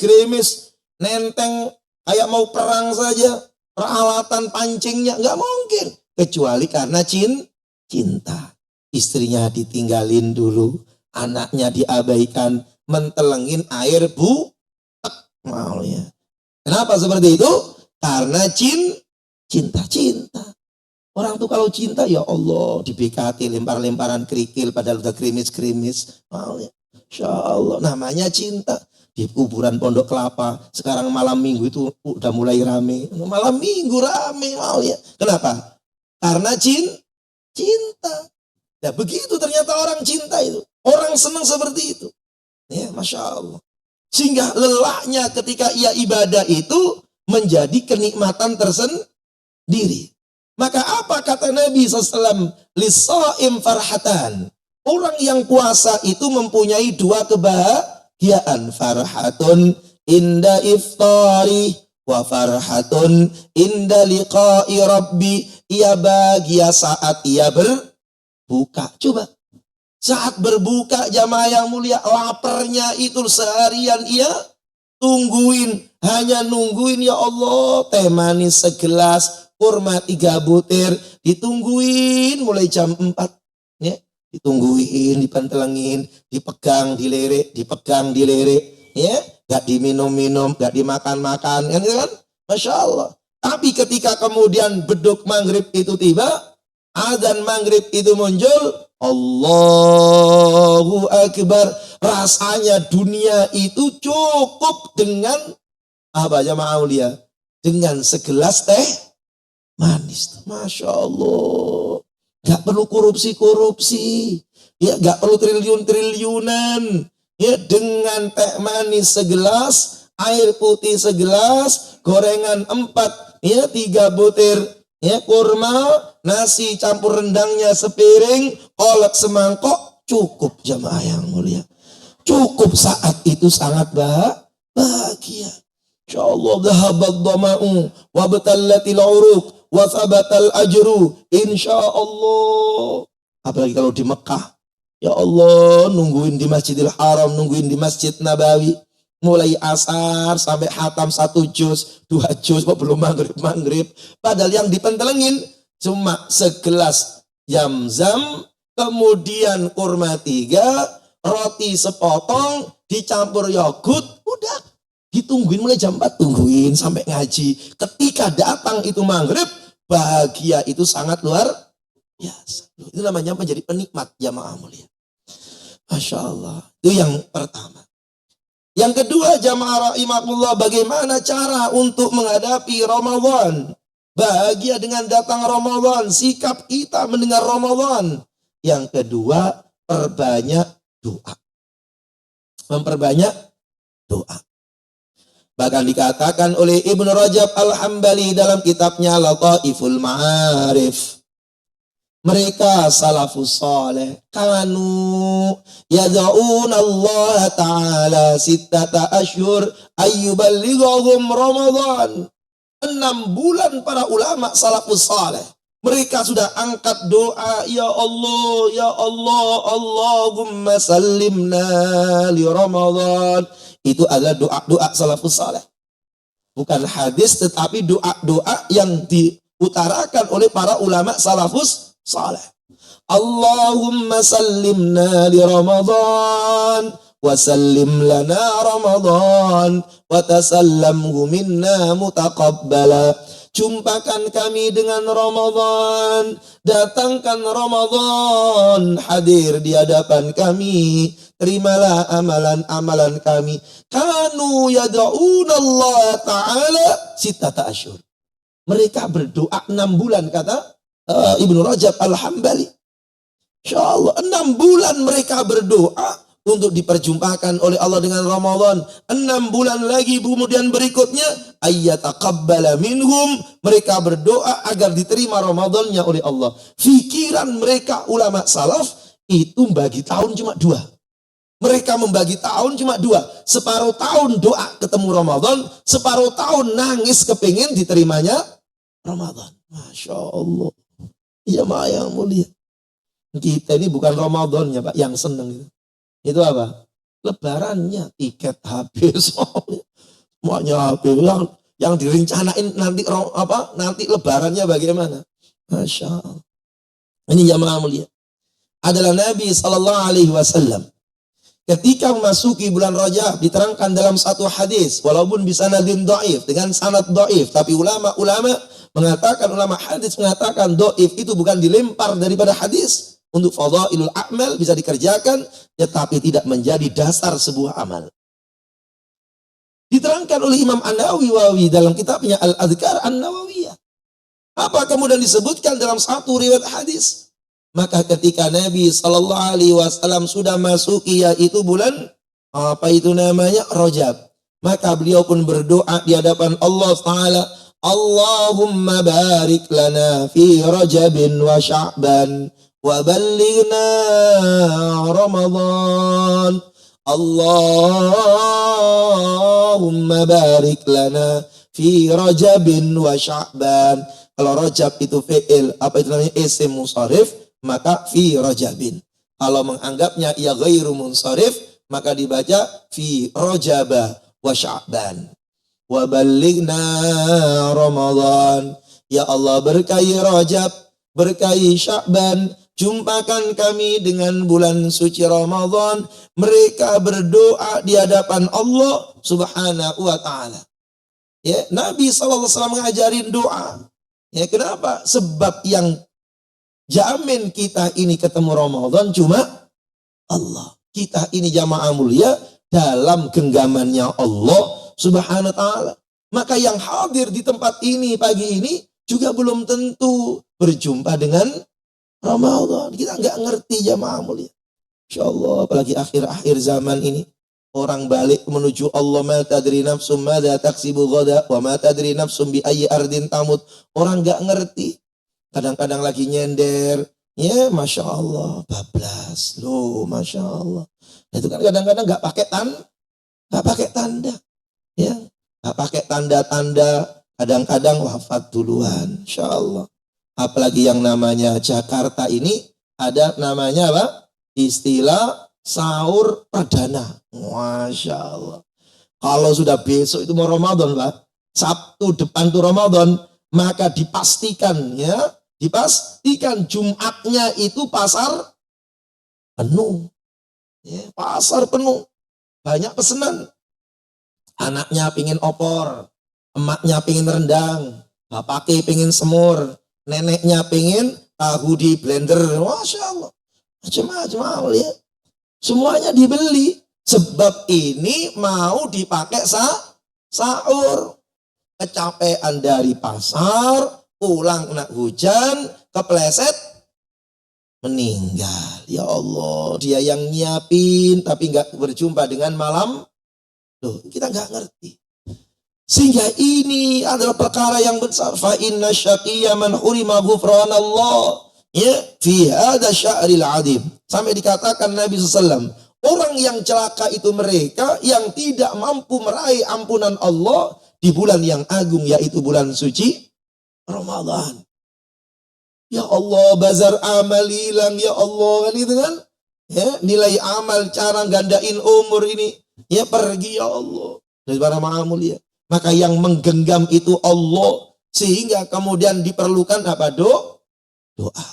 nenteng kayak mau perang saja. Peralatan pancingnya gak mungkin. Kecuali karena cinta. Istrinya ditinggalin dulu. Anaknya diabaikan. Mentelengin air maunya. Kenapa seperti itu? Karena cinta. Orang tuh kalau cinta ya Allah di BKT lempar-lemparan kerikil padahal udah krimis. Maunya. Insya Allah namanya cinta. Di kuburan Pondok Kelapa sekarang malam minggu itu udah mulai rame. Malam minggu rame maunya. Kenapa? Karena cinta. Ya begitu ternyata orang cinta itu. Orang senang seperti itu. Ya, Masya Allah. Sehingga lelahnya ketika ia ibadah itu menjadi kenikmatan tersendiri. Maka apa kata Nabi SAW? Lisa'im farhatan. Orang yang puasa itu mempunyai dua kebahagiaan. Farhatun inda iftari wa farhatun inda liqa'i rabbi. Ia bahagia saat ia berbuka. Coba. Saat berbuka jamaah yang mulia, laparnya itu seharian ia tungguin. Hanya nungguin ya Allah, teh manis segelas, kurma 3 butir. Ditungguin mulai jam 4. Ya. Ditungguin, dipentelengin, dipegang, dilirik. Ya. Gak diminum-minum, gak dimakan-makan. Kan? Masya Allah. Tapi ketika kemudian beduk maghrib itu tiba, azan maghrib itu muncul, Allahu Akbar. Rasanya dunia itu cukup dengan apa jamaah aulia? Dengan segelas teh manis. Masya Allah. Gak perlu korupsi. Ya, gak perlu triliunan. Ya, dengan teh manis segelas, air putih segelas, gorengan 4, ya 3 butir. Ya, kurma, nasi campur rendangnya sepiring, kolak semangkok, cukup jamaah yang mulia. Cukup saat itu sangat bahagia. Insyaallah dhahabad dhama'u wa batallatil uruq wa thabatal ajru insyaallah. Apalagi kalau di Mekah. Ya Allah, nungguin di Masjidil Haram, nungguin di Masjid Nabawi. Mulai asar sampai hatam 1 juz, 2 juz, kok belum maghrib. Padahal yang dipentelengin cuma segelas Zam-Zam, kemudian kurma 3, roti sepotong, dicampur yogurt, udah. Ditungguin mulai jam 4, tungguin sampai ngaji. Ketika datang itu maghrib, bahagia itu sangat luar biasa. Itu namanya menjadi penikmat jamaah mulia. Masya Allah. Itu yang pertama. Yang kedua, jamaah rahimakumullah, bagaimana cara untuk menghadapi Ramadan? Bahagia dengan datang Ramadan, sikap kita mendengar Ramadan. Yang kedua, perbanyak doa. Memperbanyak doa. Bahkan dikatakan oleh Ibnu Rajab Al-Hambali dalam kitabnya Lataiful Ma'arif. Mereka salafus saleh kanu yad'una Allah Ta'ala sittata asyhur ayyuballighahum Ramadan. 6 bulan para ulama salafus saleh. Mereka sudah angkat doa, ya Allah, Allahumma sallimna li Ramadan. Itu adalah doa-doa salafus saleh. Bukan hadis, tetapi doa-doa yang diutarakan oleh para ulama salafus saleh. Allahumma sallimna li Ramadan wa sallim lana Ramadan wa tasallamhu minna mutaqabbala. Jumpakan kami dengan Ramadan, datangkan Ramadan, hadir di hadapan kami, terimalah amalan-amalan kami. Kanu yad'una Allah Ta'ala sittata asyhur. Mereka berdoa 6 bulan, kata Ibnu Rajab Al-Hambali. Insyaallah 6 bulan mereka berdoa untuk diperjumpakan oleh Allah dengan Ramadan. 6 bulan lagi kemudian berikutnya ayyataqabbala minhum, mereka berdoa agar diterima Ramadannya oleh Allah. Fikiran mereka ulama salaf itu bagi tahun cuma 2. Mereka membagi tahun cuma 2. Separuh tahun doa ketemu Ramadan, separuh tahun nangis kepingin diterimanya Ramadan. Masya Allah. Ya ma yang mulia. Kita ini bukan Ramadannya Pak yang seneng itu. Itu apa? Lebarannya, tiket habis, semuanya habis. Yang direncanain nanti nanti lebarannya bagaimana? Masya Allah. Ini jamaah mulia. Adalah Nabi SAW. Ketika memasuki bulan Rajab, diterangkan dalam satu hadis, walaupun bisa nadin dhaif, dengan sanad dhaif, tapi ulama hadis mengatakan dhaif itu bukan dilempar daripada hadis. Untuk fadhailul a'mal bisa dikerjakan, tetapi tidak menjadi dasar sebuah amal. Diterangkan oleh Imam An-Nawawi dalam kitabnya Al-Adhkar An-Nawawiyah. Apa kemudian disebutkan dalam satu riwayat hadis? Maka ketika Nabi SAW sudah masuki yaitu bulan Rajab, maka beliau pun berdoa di hadapan Allah Ta'ala, Allahumma barik lana fi Rajabin wa Sya'ban wa ballighna Ramadan. Allahumma barik lana fi Rajabin wa Sya'ban. Kalau Rajab itu fi'il, apa itu namanya? Isim munsharif, maka fi Rajabin. Kalau menganggapnya ia ghairu munsharif, maka dibaca fi Rajaba wa Sya'ban. Wa ballighna Ramadan. Ya Allah, berkahi Rajab, berkahi Sya'ban, jumpakan kami dengan bulan suci Ramadan. Mereka berdoa di hadapan Allah Subhanahu wa Ta'ala. Ya, Nabi SAW mengajarin doa. Ya, kenapa? Sebab yang jamin kita ini ketemu Ramadan cuma Allah. Kita ini jamaah mulia dalam genggamannya Allah Subhanahu wa Ta'ala. Maka yang hadir di tempat ini pagi ini juga belum tentu berjumpa dengan Ramadan. Kita nggak ngerti jamaah mulia. Insyaallah apalagi akhir-akhir zaman ini. Orang balik menuju Allah, ma tadri nafsum madza taksibu ghada wa ma tadri nafsum bi ayyi ardin tamut. Orang nggak ngerti. Kadang-kadang lagi nyender. Ya Masya Allah, bablas. Loh Masya Allah. Itu kan kadang-kadang nggak pakai tanda. Ya. Nggak pakai tanda-tanda, kadang-kadang wafat duluan, insya Allah. Apalagi yang namanya Jakarta ini ada namanya apa? Istilah sahur perdana. Masya Allah. Kalau sudah besok itu mau Ramadan, Pak. Sabtu depan tuh Ramadan, maka dipastikan ya, dipastikan Jumatnya itu pasar penuh. Ya, pasar penuh. Banyak pesanan. Anaknya pingin opor, emaknya pingin rendang, bapaknya pingin semur, neneknya pingin tahu di blender. Masya Allah. Macam-macam ya. Semuanya dibeli. Sebab ini mau dipakai sahur. Kecapean dari pasar, pulang kena hujan, kepleset, meninggal. Ya Allah, dia yang nyiapin tapi nggak berjumpa dengan malam. Loh, kita nggak ngerti. Sehingga ini adalah perkara yang besar. Fa inna syaqiyya man hurima ghufranallah. Ya, fi hadza sya'ril 'adim. Sampai dikatakan Nabi SAW, orang yang celaka itu mereka yang tidak mampu meraih ampunan Allah di bulan yang agung, yaitu bulan suci Ramadan. Ya Allah, bazar amal hilang, ya Allah, kan itu kan? Ya, nilai amal, cara gandain umur ini, ya pergi ya Allah. Dari para ma'amul ya. Maka yang menggenggam itu Allah, sehingga kemudian diperlukan apa? Doa.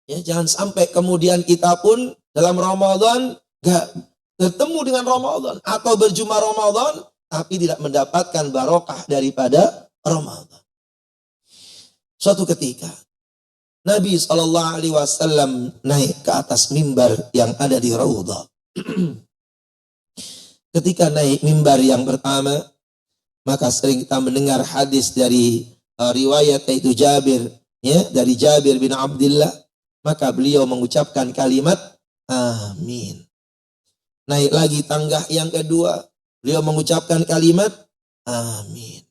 Ya, jangan sampai kemudian kita pun dalam Ramadan gak bertemu dengan Ramadan atau berjumpa Ramadan tapi tidak mendapatkan barokah daripada Ramadan. Suatu ketika Nabi SAW naik ke atas mimbar yang ada di Raudhah. Ketika naik mimbar yang pertama, maka sering kita mendengar hadis dari riwayat yaitu Jabir, ya, dari Jabir bin Abdullah. Maka beliau mengucapkan kalimat amin. Naik lagi tangga yang kedua, beliau mengucapkan kalimat amin.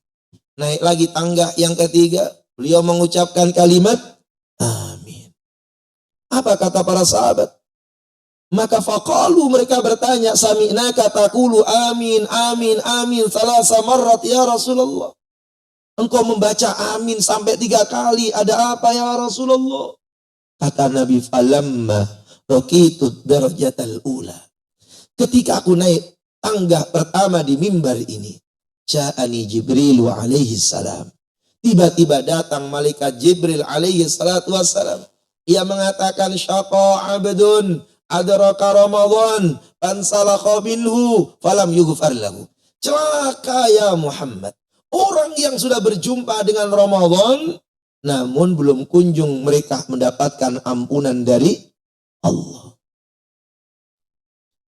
Naik lagi tangga yang ketiga, beliau mengucapkan kalimat amin. Apa kata para sahabat? Maka faqalu, mereka bertanya, sami'naka taqulu amin amin amin salasa marrat ya Rasulullah. Engkau membaca amin sampai 3 kali, ada apa ya Rasulullah? Kata Nabi, falamma raqitu darajatal ula. Ketika aku naik tangga pertama di mimbar ini, ja'ani Jibril alaihi salam. Tiba-tiba datang malaikat Jibril alaihi salatu wassalam. Ia mengatakan, syaqa abdun adraka Ramadan fansalakha minhu falam yughfar lahu. Celaka ya Muhammad. Orang yang sudah berjumpa dengan Ramadan namun belum kunjung mereka mendapatkan ampunan dari Allah.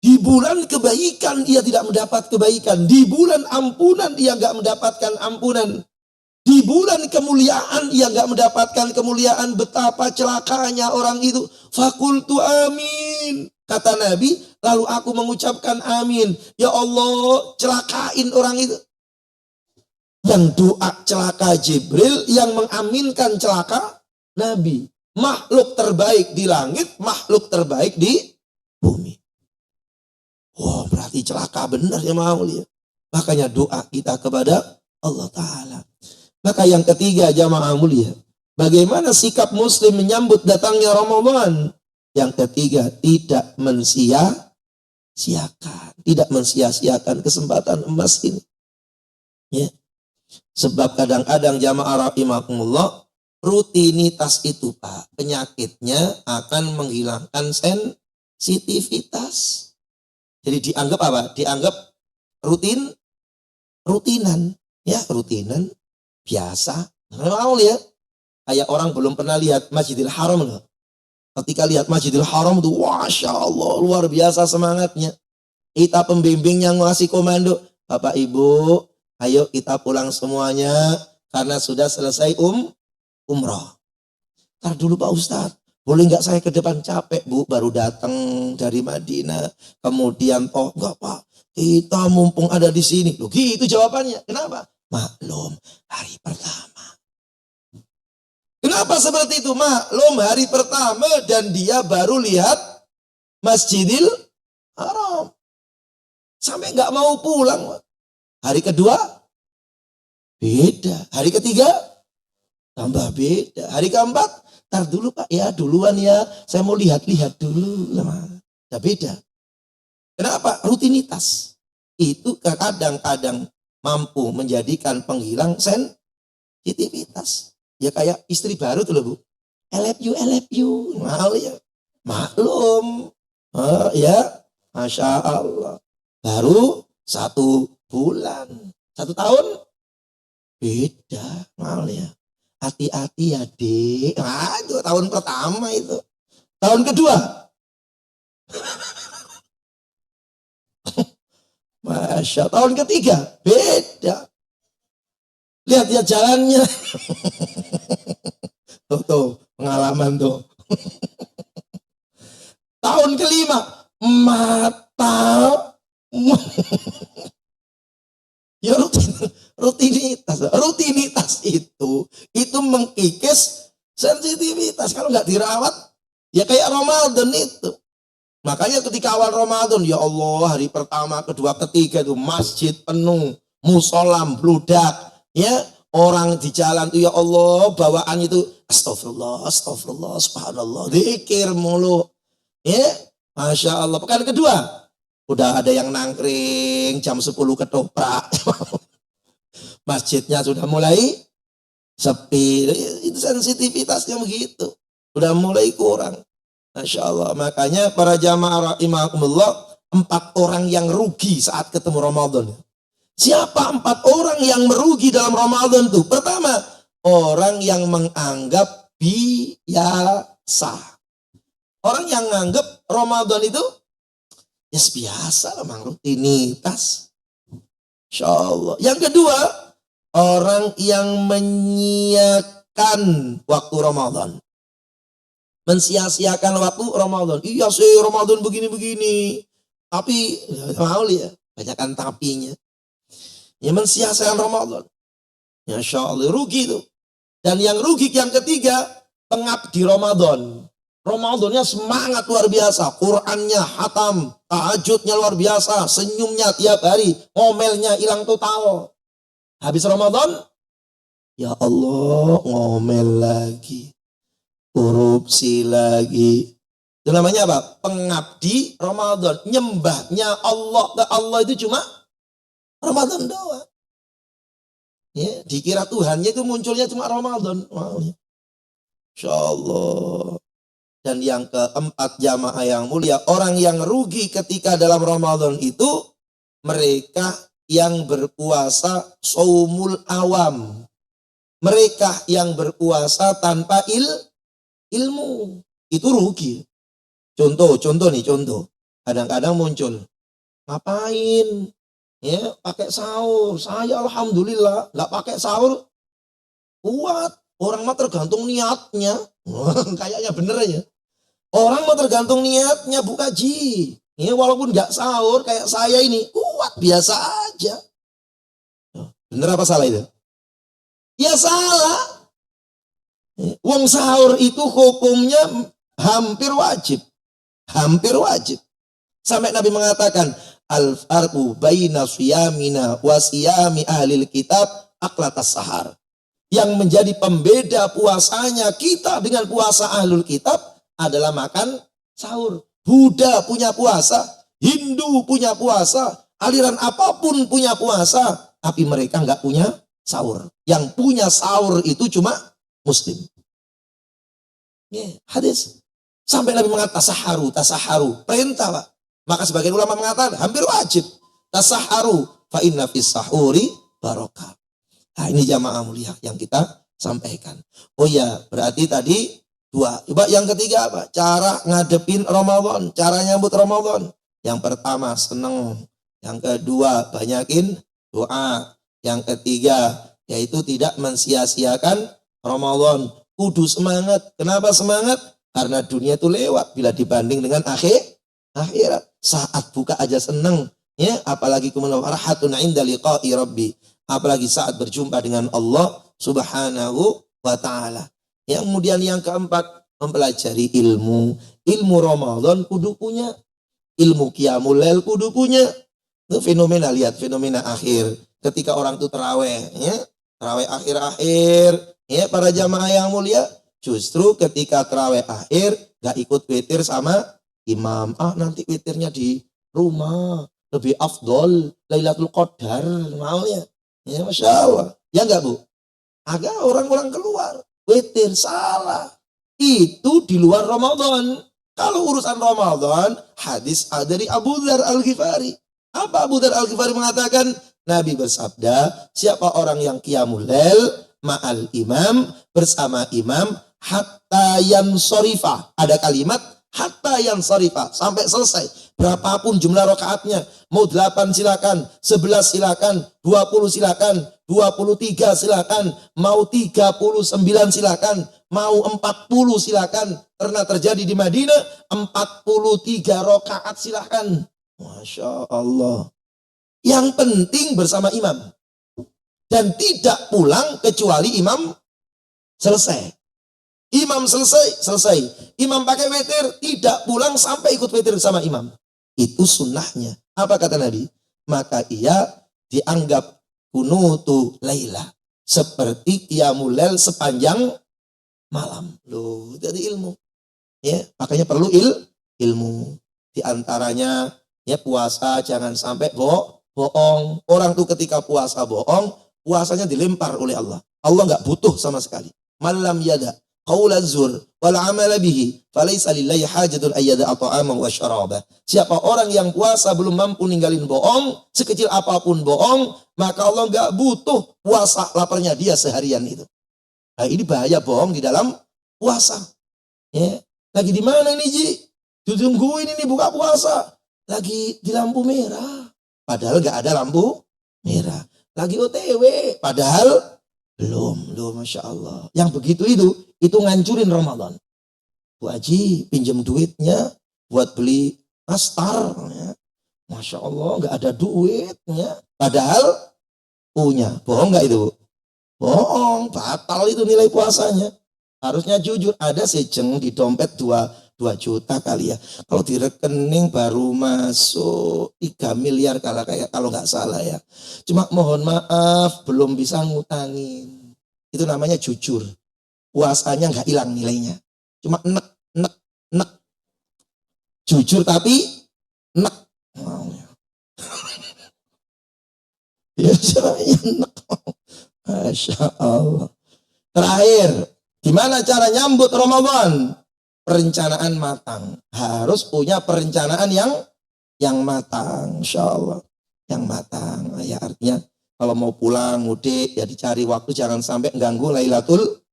Di bulan kebaikan ia tidak mendapat kebaikan. Di bulan ampunan ia enggak mendapatkan ampunan. Di bulan kemuliaan ia enggak mendapatkan kemuliaan. Betapa celakanya orang itu. Fakultu amin. Kata Nabi, lalu aku mengucapkan amin. Ya Allah, celakain orang itu. Yang doa celaka Jibril, yang mengaminkan celaka Nabi. Makhluk terbaik di langit, makhluk terbaik di bumi. Wah, berarti celaka benar ya maulia. Makanya doa kita kepada Allah Ta'ala. Maka yang ketiga jamaah mulia, bagaimana sikap muslim menyambut datangnya Ramadan? Yang ketiga, tidak mensia-siakan. Tidak mensia-siakan kesempatan emas ini. Ya. Sebab kadang-kadang jamaah rahimakumullah, rutinitas itu Pak, penyakitnya akan menghilangkan sensitivitas. Jadi dianggap apa? Dianggap rutinan. Ya, rutinan biasa. Mau lihat, kayak orang belum pernah lihat Masjidil Haram loh. Ketika lihat Masjidil Haram itu, Masya Allah, luar biasa semangatnya. Kita pembimbingnya ngasih komando, Bapak Ibu, ayo kita pulang semuanya karena sudah selesai umroh. Ntar dulu Pak Ustadz, boleh nggak saya ke depan? Capek Bu, baru datang dari Madinah. Kemudian enggak Pak, kita mumpung ada di sini. Loh gitu jawabannya. Kenapa? Maklum, hari pertama. Kenapa seperti itu? Maklum hari pertama dan dia baru lihat Masjidil Haram. Sampai nggak mau pulang. Hari kedua beda. Hari ketiga tambah beda. Hari keempat, tar dulu Pak ya, duluan ya. Saya mau lihat-lihat dulu. Udah beda. Kenapa? Rutinitas. Itu kadang-kadang mampu menjadikan penghilang sensitivitas. Ya kayak istri baru tuh loh Bu. I love you. Mahal ya. Maklum. Ya, Masya Allah. Baru 1 bulan. 1 tahun beda. Mahal ya. Hati-hati ya Dek. Itu tahun pertama itu. Tahun kedua. Masya, tahun ketiga beda. Lihat ya jalannya. Tuh, pengalaman tuh. Tahun kelima mata. Ya rutinitas itu mengkikis sensitivitas. Kalau nggak dirawat ya kayak Ramadan itu. Makanya ketika awal Ramadan, ya Allah, hari pertama, kedua, ketiga itu masjid penuh, musolam bludak, ya orang di jalan tuh ya Allah bawaan itu astagfirullah, subhanallah, zikir mulu, ya Masya Allah. Pekan kedua udah ada yang nangkring jam 10 ketoprak, masjidnya sudah mulai sepi, itu sensitivitasnya begitu, udah mulai kurang. Masya Allah. Makanya para jamaah rahimakumullah, 4 orang yang rugi saat ketemu Ramadan. Siapa 4 orang yang merugi dalam Ramadan itu? Pertama, orang yang menganggap biasa. Orang yang menganggap Ramadan itu ya biasa lah, memang rutinitas. Masya Allah. Yang kedua, orang yang menyiakan waktu Ramadan. Mensia-siakan waktu Ramadan. Iya sih Ramadan begini-begini. Tapi mau ya, banyakkan tapinya. Ya mensia-siakan Ramadan. Masya Allah, rugi itu. Dan yang rugi yang ketiga, pengabdi Ramadan. Ramadannya semangat luar biasa. Qurannya hatam, tahajudnya luar biasa, senyumnya tiap hari, ngomelnya hilang total. Habis Ramadan, ya Allah ngomel lagi. Korupsi lagi. Itu namanya apa? Pengabdi Ramadan. Nyembahnya Allah itu cuma Ramadan doang. Ya, dikira Tuhannya itu munculnya cuma Ramadan. Insya Allah. Dan yang keempat jamaah yang mulia, orang yang rugi ketika dalam Ramadan itu mereka yang berpuasa shaumul awam. Mereka yang berpuasa tanpa ilmu, itu rugi. Contoh. Kadang-kadang muncul, ngapain? Ya, pakai sahur. Saya alhamdulillah nggak pakai sahur, kuat. Orang mah tergantung niatnya. Kayaknya bener aja. Orang mah tergantung niatnya, Bu Kaji. Ya, walaupun nggak sahur kayak saya ini, kuat biasa aja. Bener apa salah itu? Ya salah. Wong sahur itu hukumnya hampir wajib. Sampai Nabi mengatakan, al-farqu baina siyamina wa siyami ahlil kitab aklatas sahar. Yang menjadi pembeda puasanya kita dengan puasa ahlul kitab adalah makan sahur. Buddha punya puasa, Hindu punya puasa, aliran apapun punya puasa, tapi mereka nggak punya sahur. Yang punya sahur itu cuma Muslim. Hadis. Sampai Nabi mengatakan tasaharu. Perintah Pak. Maka sebagian ulama mengatakan hampir wajib. Tasaharu. Fa inna fis sahuri barokah. Nah ini jamaah mulia yang kita sampaikan. Oh ya, berarti tadi 2. Coba yang ketiga apa? Cara ngadepin Ramadan. Cara nyambut Ramadan. Yang pertama seneng. Yang kedua banyakin doa. Yang ketiga yaitu tidak mensia-siakan Ramadan. Kudu semangat. Kenapa semangat? Karena dunia itu lewat bila dibanding dengan akhirat. Saat buka aja seneng, ya, apalagi kemudian farhatun inda liqa'i rabbi. Apalagi saat berjumpa dengan Allah Subhanahu wa taala. Yang kemudian yang keempat, mempelajari ilmu. Ilmu Ramadan kudu punya. Ilmu qiyamul lail kudu punya. Itu fenomena, lihat fenomena akhir ketika orang itu terawih, ya, terawih akhir-akhir, ya para jamaah yang mulia, justru ketika terawih akhir gak ikut witir sama imam. Nanti witirnya di rumah, lebih afdol, Lailatul Qadar, mau ya? Ya Masya Allah. Ya enggak Bu? Agak orang-orang keluar, witir salah. Itu di luar Ramadan. Kalau urusan Ramadan, hadis dari Abu Dzar Al-Ghifari. Apa Abu Dzar Al-Ghifari mengatakan? Nabi bersabda, siapa orang yang qiyamul lail ma'al imam, bersama imam, hatta yansorifa. Ada kalimat hatta yansorifa, sampai selesai. Berapapun jumlah rakaatnya, mau 8 silakan, 11 silakan, 20 silakan, 23 silakan, mau 39 silakan, mau 40 silakan. Pernah terjadi di Madinah, 43 rakaat silakan. Masya Allah. Yang penting bersama imam. Dan tidak pulang kecuali imam selesai. Imam selesai. Imam pakai witir, tidak pulang sampai ikut witir sama imam. Itu sunnahnya. Apa kata Nabi? Maka ia dianggap kunutu laila. Seperti qiyamul lail sepanjang malam. Loh, jadi ilmu. Ya, makanya perlu ilmu. Di antaranya ya puasa jangan sampai bohong. Orang tuh ketika puasa bohong, puasanya dilempar oleh Allah. Allah nggak butuh sama sekali. Malam yada qaulaz zur wal amala bihi falaysa lillahi hajatun ayyada at'ama wa syaraba. Siapa orang yang puasa belum mampu ninggalin bohong, sekecil apapun bohong, maka Allah nggak butuh puasa laparnya dia seharian itu. Nah, ini bahaya bohong di dalam puasa. Ya. Lagi di mana ini Ji? Ditungguin ini buka puasa. Lagi di lampu merah. Padahal nggak ada lampu merah. Lagi OTW. Padahal belum. Loh, Masya Allah. Yang begitu itu ngancurin Ramadan. Bu Haji pinjam duitnya buat beli nastar. Ya. Masya Allah nggak ada duitnya. Padahal punya. Bohong nggak itu? Bohong. Batal itu nilai puasanya. Harusnya jujur, ada seceng di dompet 2 juta kali ya. Kalau di rekening baru masuk 3 miliar kalau nggak salah ya. Cuma mohon maaf belum bisa ngutangin. Itu namanya jujur. Puasanya nggak hilang nilainya. Cuma nek. Jujur tapi nek. Ya nek. Masya Allah. Terakhir. Gimana cara nyambut Ramadan? Perencanaan matang. Harus punya perencanaan yang matang. Insya Allah. Yang matang. Ya artinya kalau mau pulang, mudik, ya dicari waktu. Jangan sampai ganggu Lailatul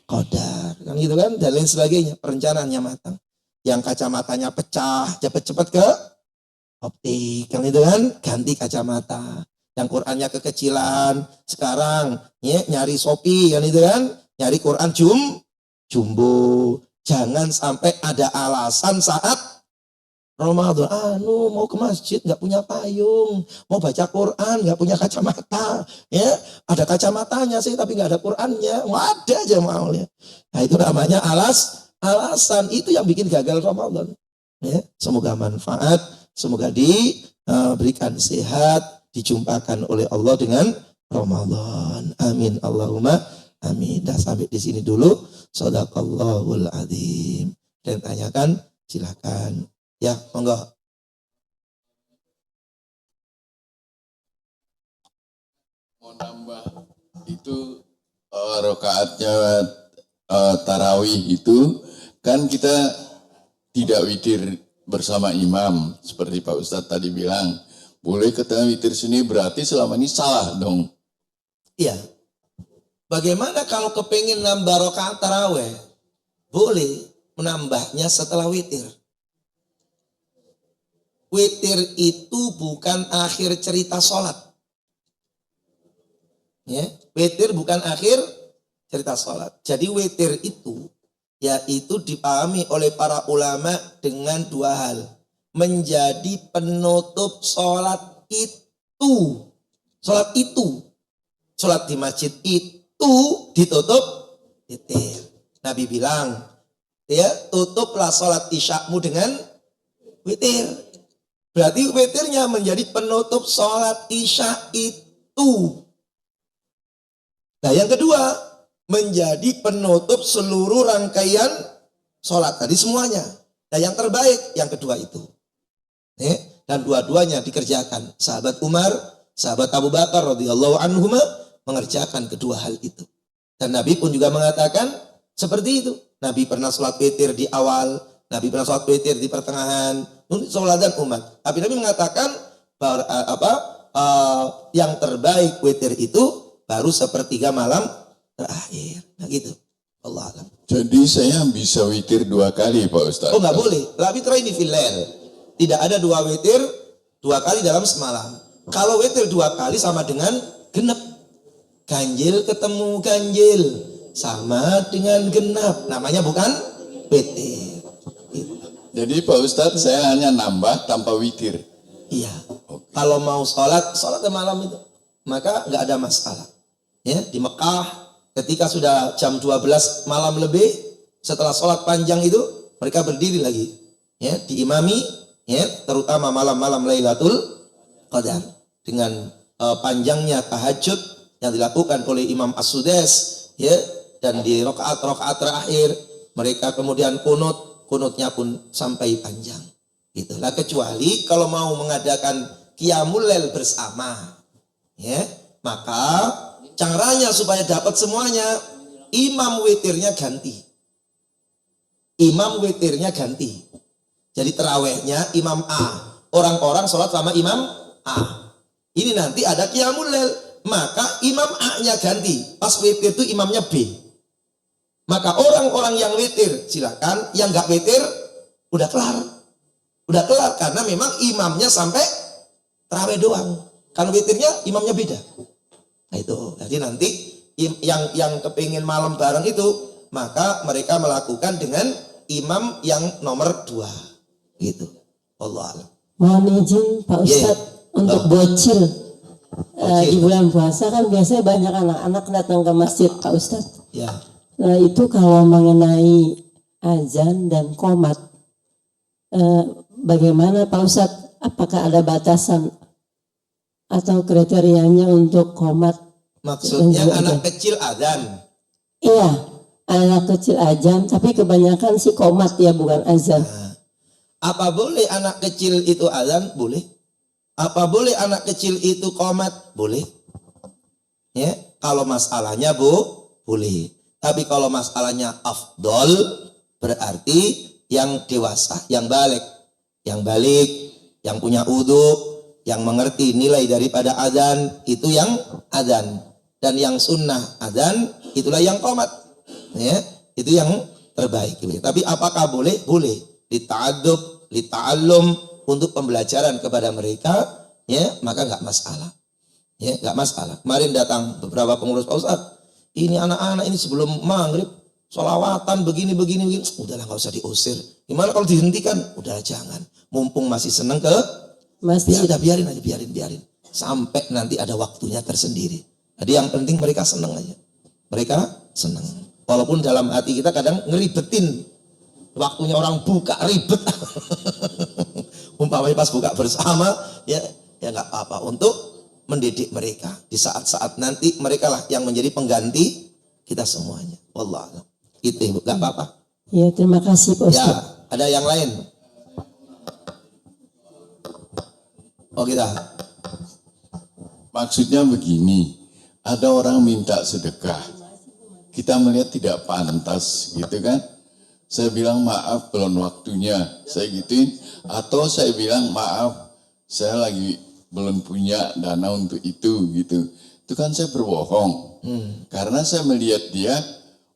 Qadar. Kan gitu kan? Dan lain sebagainya. Perencanaannya matang. Yang kacamatanya pecah, cepat-cepat ke optik. Kan itu kan? Ganti kacamata. Yang Qurannya kekecilan. Sekarang ya, nyari Shopee. Kan itu kan? Nyari Quran jumbo. Jangan sampai ada alasan saat Ramadan. Mau ke masjid nggak punya payung, mau baca Quran nggak punya kacamata. Ya, ada kacamatanya sih tapi nggak ada Qurannya. Ada aja maunya. Nah itu namanya alasan itu yang bikin gagal Ramadan. Ya, semoga manfaat, semoga diberikan sehat, dijumpakan oleh Allah dengan Ramadan. Amin Allahumma amin. Dah sampai di sini dulu. Shadaqallahul adzim. Dan tanyakan silakan. Ya, monggo. Mau nambah itu rakaatnya tarawih itu kan kita tidak witir bersama imam seperti Pak Ustadz tadi bilang. Boleh kita witir sini berarti selama ini salah dong. Iya. Bagaimana kalau kepingin nambah rakaat tarawih? Boleh menambahnya setelah witir. Witir itu bukan akhir cerita sholat. Ya, witir bukan akhir cerita sholat. Jadi witir itu, yaitu dipahami oleh para ulama dengan 2 hal. Menjadi penutup sholat itu. Sholat itu. Sholat di masjid itu ditutup witir. Nabi bilang, ya tutuplah sholat isyakmu dengan witir. Berarti witirnya menjadi penutup sholat isya itu. waktu. Nah yang kedua, menjadi penutup seluruh rangkaian sholat tadi semuanya. Nah yang terbaik yang kedua itu. Dan dua-duanya dikerjakan. Sahabat Umar, sahabat Abu Bakar radhiyallahu anhuma mengerjakan kedua hal itu. Dan Nabi pun juga mengatakan seperti itu. Nabi pernah sholat witir di awal, Nabi pernah sholat witir di pertengahan, sholat dan umat. Tapi Nabi mengatakan bahwa yang terbaik witir itu baru sepertiga malam terakhir. Nah gitu. Allah alam. Jadi saya bisa witir 2 kali Pak Ustadz. Oh nggak boleh. La witra ini filel. Tidak ada 2 witir 2 kali dalam semalam. Kalau witir 2 kali sama dengan genep. Ganjil ketemu ganjil sama dengan genap. Namanya bukan witir. Gitu. Jadi Pak Ustadz saya hanya nambah tanpa witir. Iya. Kalau mau sholat malam itu, maka nggak ada masalah. Ya, di Mekah ketika sudah jam 12 malam lebih, setelah sholat panjang itu mereka berdiri lagi, ya, diimami, ya, terutama malam-malam Lailatul Qadar dengan panjangnya tahajud yang dilakukan oleh Imam As-Sudais, ya, dan di rakaat terakhir mereka kemudian kunutnya pun sampai panjang. Itulah kecuali kalau mau mengadakan qiyamul lail bersama, ya, maka caranya supaya dapat semuanya, imam witirnya ganti. Imam witirnya ganti. Jadi terawihnya imam A, orang-orang sholat sama imam A. Ini nanti ada qiyamul lail, maka imam A-nya ganti. Pas witir itu imamnya B. Maka orang-orang yang witir silakan, yang nggak witir udah kelar. Udah kelar karena memang imamnya sampai terawih doang. Kan witirnya imamnya beda. Nah itu, jadi nanti yang kepingin malam bareng itu, maka mereka melakukan dengan imam yang nomor 2, gitu. Allah alam. Mohon izin Pak Ustadz untuk bocil. Di bulan puasa kan biasanya banyak anak-anak datang ke masjid Pak Ustadz. Ya. Nah itu kalau mengenai azan dan qomat, bagaimana Pak Ustadz? Apakah ada batasan atau kriterianya untuk qomat? Maksudnya anak kecil azan. Iya, anak kecil azan, tapi kebanyakan si qomat ya, bukan azan. Nah, apa boleh anak kecil itu azan? Boleh. Apa boleh anak kecil itu qomat? Boleh. Ya, kalau masalahnya boleh. Tapi kalau masalahnya afdol, berarti yang dewasa, yang balik, yang punya udhu, yang mengerti nilai daripada azan, itu yang azan. Dan yang sunnah azan, itulah yang qomat. Ya, itu yang terbaik. Tapi apakah boleh? Boleh. Lita'adub, lita'allum, untuk pembelajaran kepada mereka, ya, maka nggak masalah. Ya, nggak masalah. Kemarin datang beberapa pengurus, Pak Ustadz, ini anak-anak ini sebelum maghrib sholawatan begini. Udahlah, nggak usah diusir. Gimana kalau dihentikan? Udahlah, jangan. Mumpung masih seneng ke masjid, biarin aja, biarin. Sampai nanti ada waktunya tersendiri. Jadi yang penting mereka seneng aja. Mereka seneng. Walaupun dalam hati kita kadang ngeribetin. Waktunya orang buka ribet. Umpamanya pas buka bersama, ya nggak apa-apa, untuk mendidik mereka. Di saat-saat nanti mereka lah yang menjadi pengganti kita semuanya. Wallah, itu Ibu, nggak apa-apa. Ya, terima kasih Pak Ustadz. Ya, ada yang lain? Oh, kita. Maksudnya begini, ada orang minta sedekah, kita melihat tidak pantas, gitu kan? Saya bilang maaf, belum waktunya, saya gituin. Atau saya bilang maaf, saya lagi belum punya dana untuk itu, gitu. Itu kan saya berbohong, karena saya melihat dia,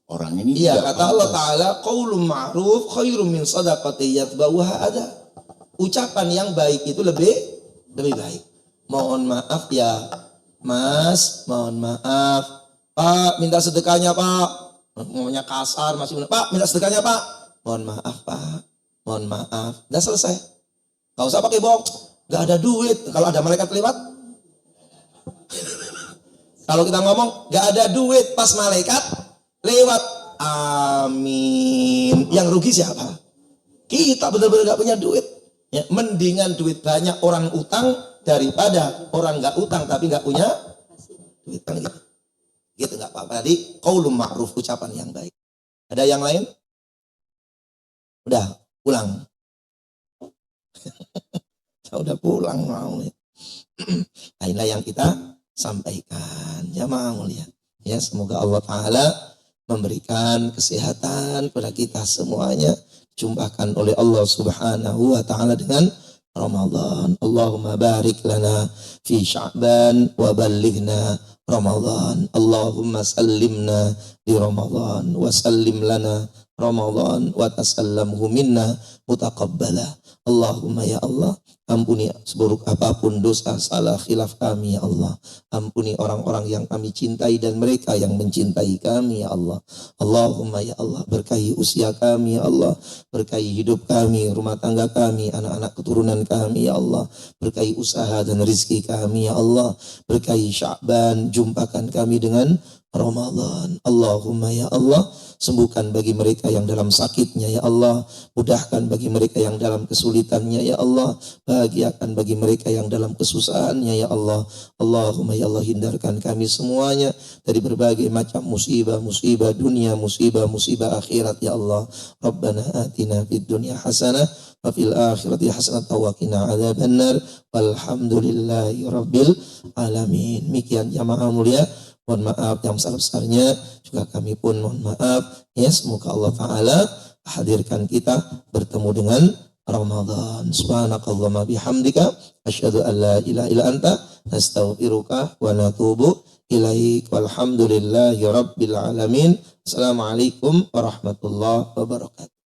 orang ini Iya, tidak kata Allah pantas. Ta'ala, qaulun ma'ruf khairum min sadaqati yatba'uha ada. Ucapan yang baik itu lebih baik. Mohon maaf ya Mas, mohon maaf Pak, minta sedekahnya Pak. Ngomongnya kasar, masih benar. Pak, minta sedekahnya Pak. Mohon maaf Pak, mohon maaf. Udah selesai. Gak usah pakai bohong. Gak ada duit. Kalau ada malaikat lewat. Kalau kita ngomong gak ada duit, pas malaikat lewat, amin. Yang rugi siapa? Kita benar-benar gak punya duit. Ya, mendingan duit banyak orang utang daripada orang gak utang tapi gak punya duit kan gitu. Gitu nggak apa-apa. Jadi qaulun ma'ruf, ucapan yang baik. Ada yang lain? Udah pulang. Udah pulang mau. Nah, inilah yang kita sampaikan. Jamaah mulia. Ya, semoga Allah Ta'ala memberikan kesehatan kepada kita semuanya. Jumpakan oleh Allah Subhanahu wa Ta'ala dengan Ramadan. Allahumma barik lana fi Sya'ban wa ballighna Ramadan. Allahumma sallimna di Ramadan wa sallim lana Ramadan wa tasallamhu minna mutaqabbala. Allahumma ya Allah, ampuni seburuk apapun dosa, salah, khilaf kami ya Allah. Ampuni orang-orang yang kami cintai dan mereka yang mencintai kami ya Allah. Allahumma ya Allah, berkahi usia kami ya Allah. Berkahi hidup kami, rumah tangga kami, anak-anak keturunan kami ya Allah. Berkahi usaha dan rizki kami ya Allah. Berkahi Sya'ban, jumpakan kami dengan Ramadan. Allahumma ya Allah, sembuhkan bagi mereka yang dalam sakitnya ya Allah. Mudahkan bagi mereka yang dalam kesulitannya ya Allah. Bahagiakan bagi mereka yang dalam kesusahannya ya Allah. Allahumma ya Allah, hindarkan kami semuanya dari berbagai macam musibah dunia, musibah akhirat ya Allah. Rabbana atina fid dunya hasanah wa fil akhirati hasanah wa qina adzabannar. Walhamdulillahi rabbil alamin. Demikian jamaah mulia. Mohon maaf yang besar-besarnya, juga kami pun mohon maaf. Ya, semoga Allah Ta'ala hadirkan kita bertemu dengan Ramadan. Subhanakallahumma bihamdika asyhadu an la ilaha illa anta nastaghfiruka wa natubu ilaik. Walhamdulillahi rabbil alamin. Assalamualaikum warahmatullahi wabarakatuh.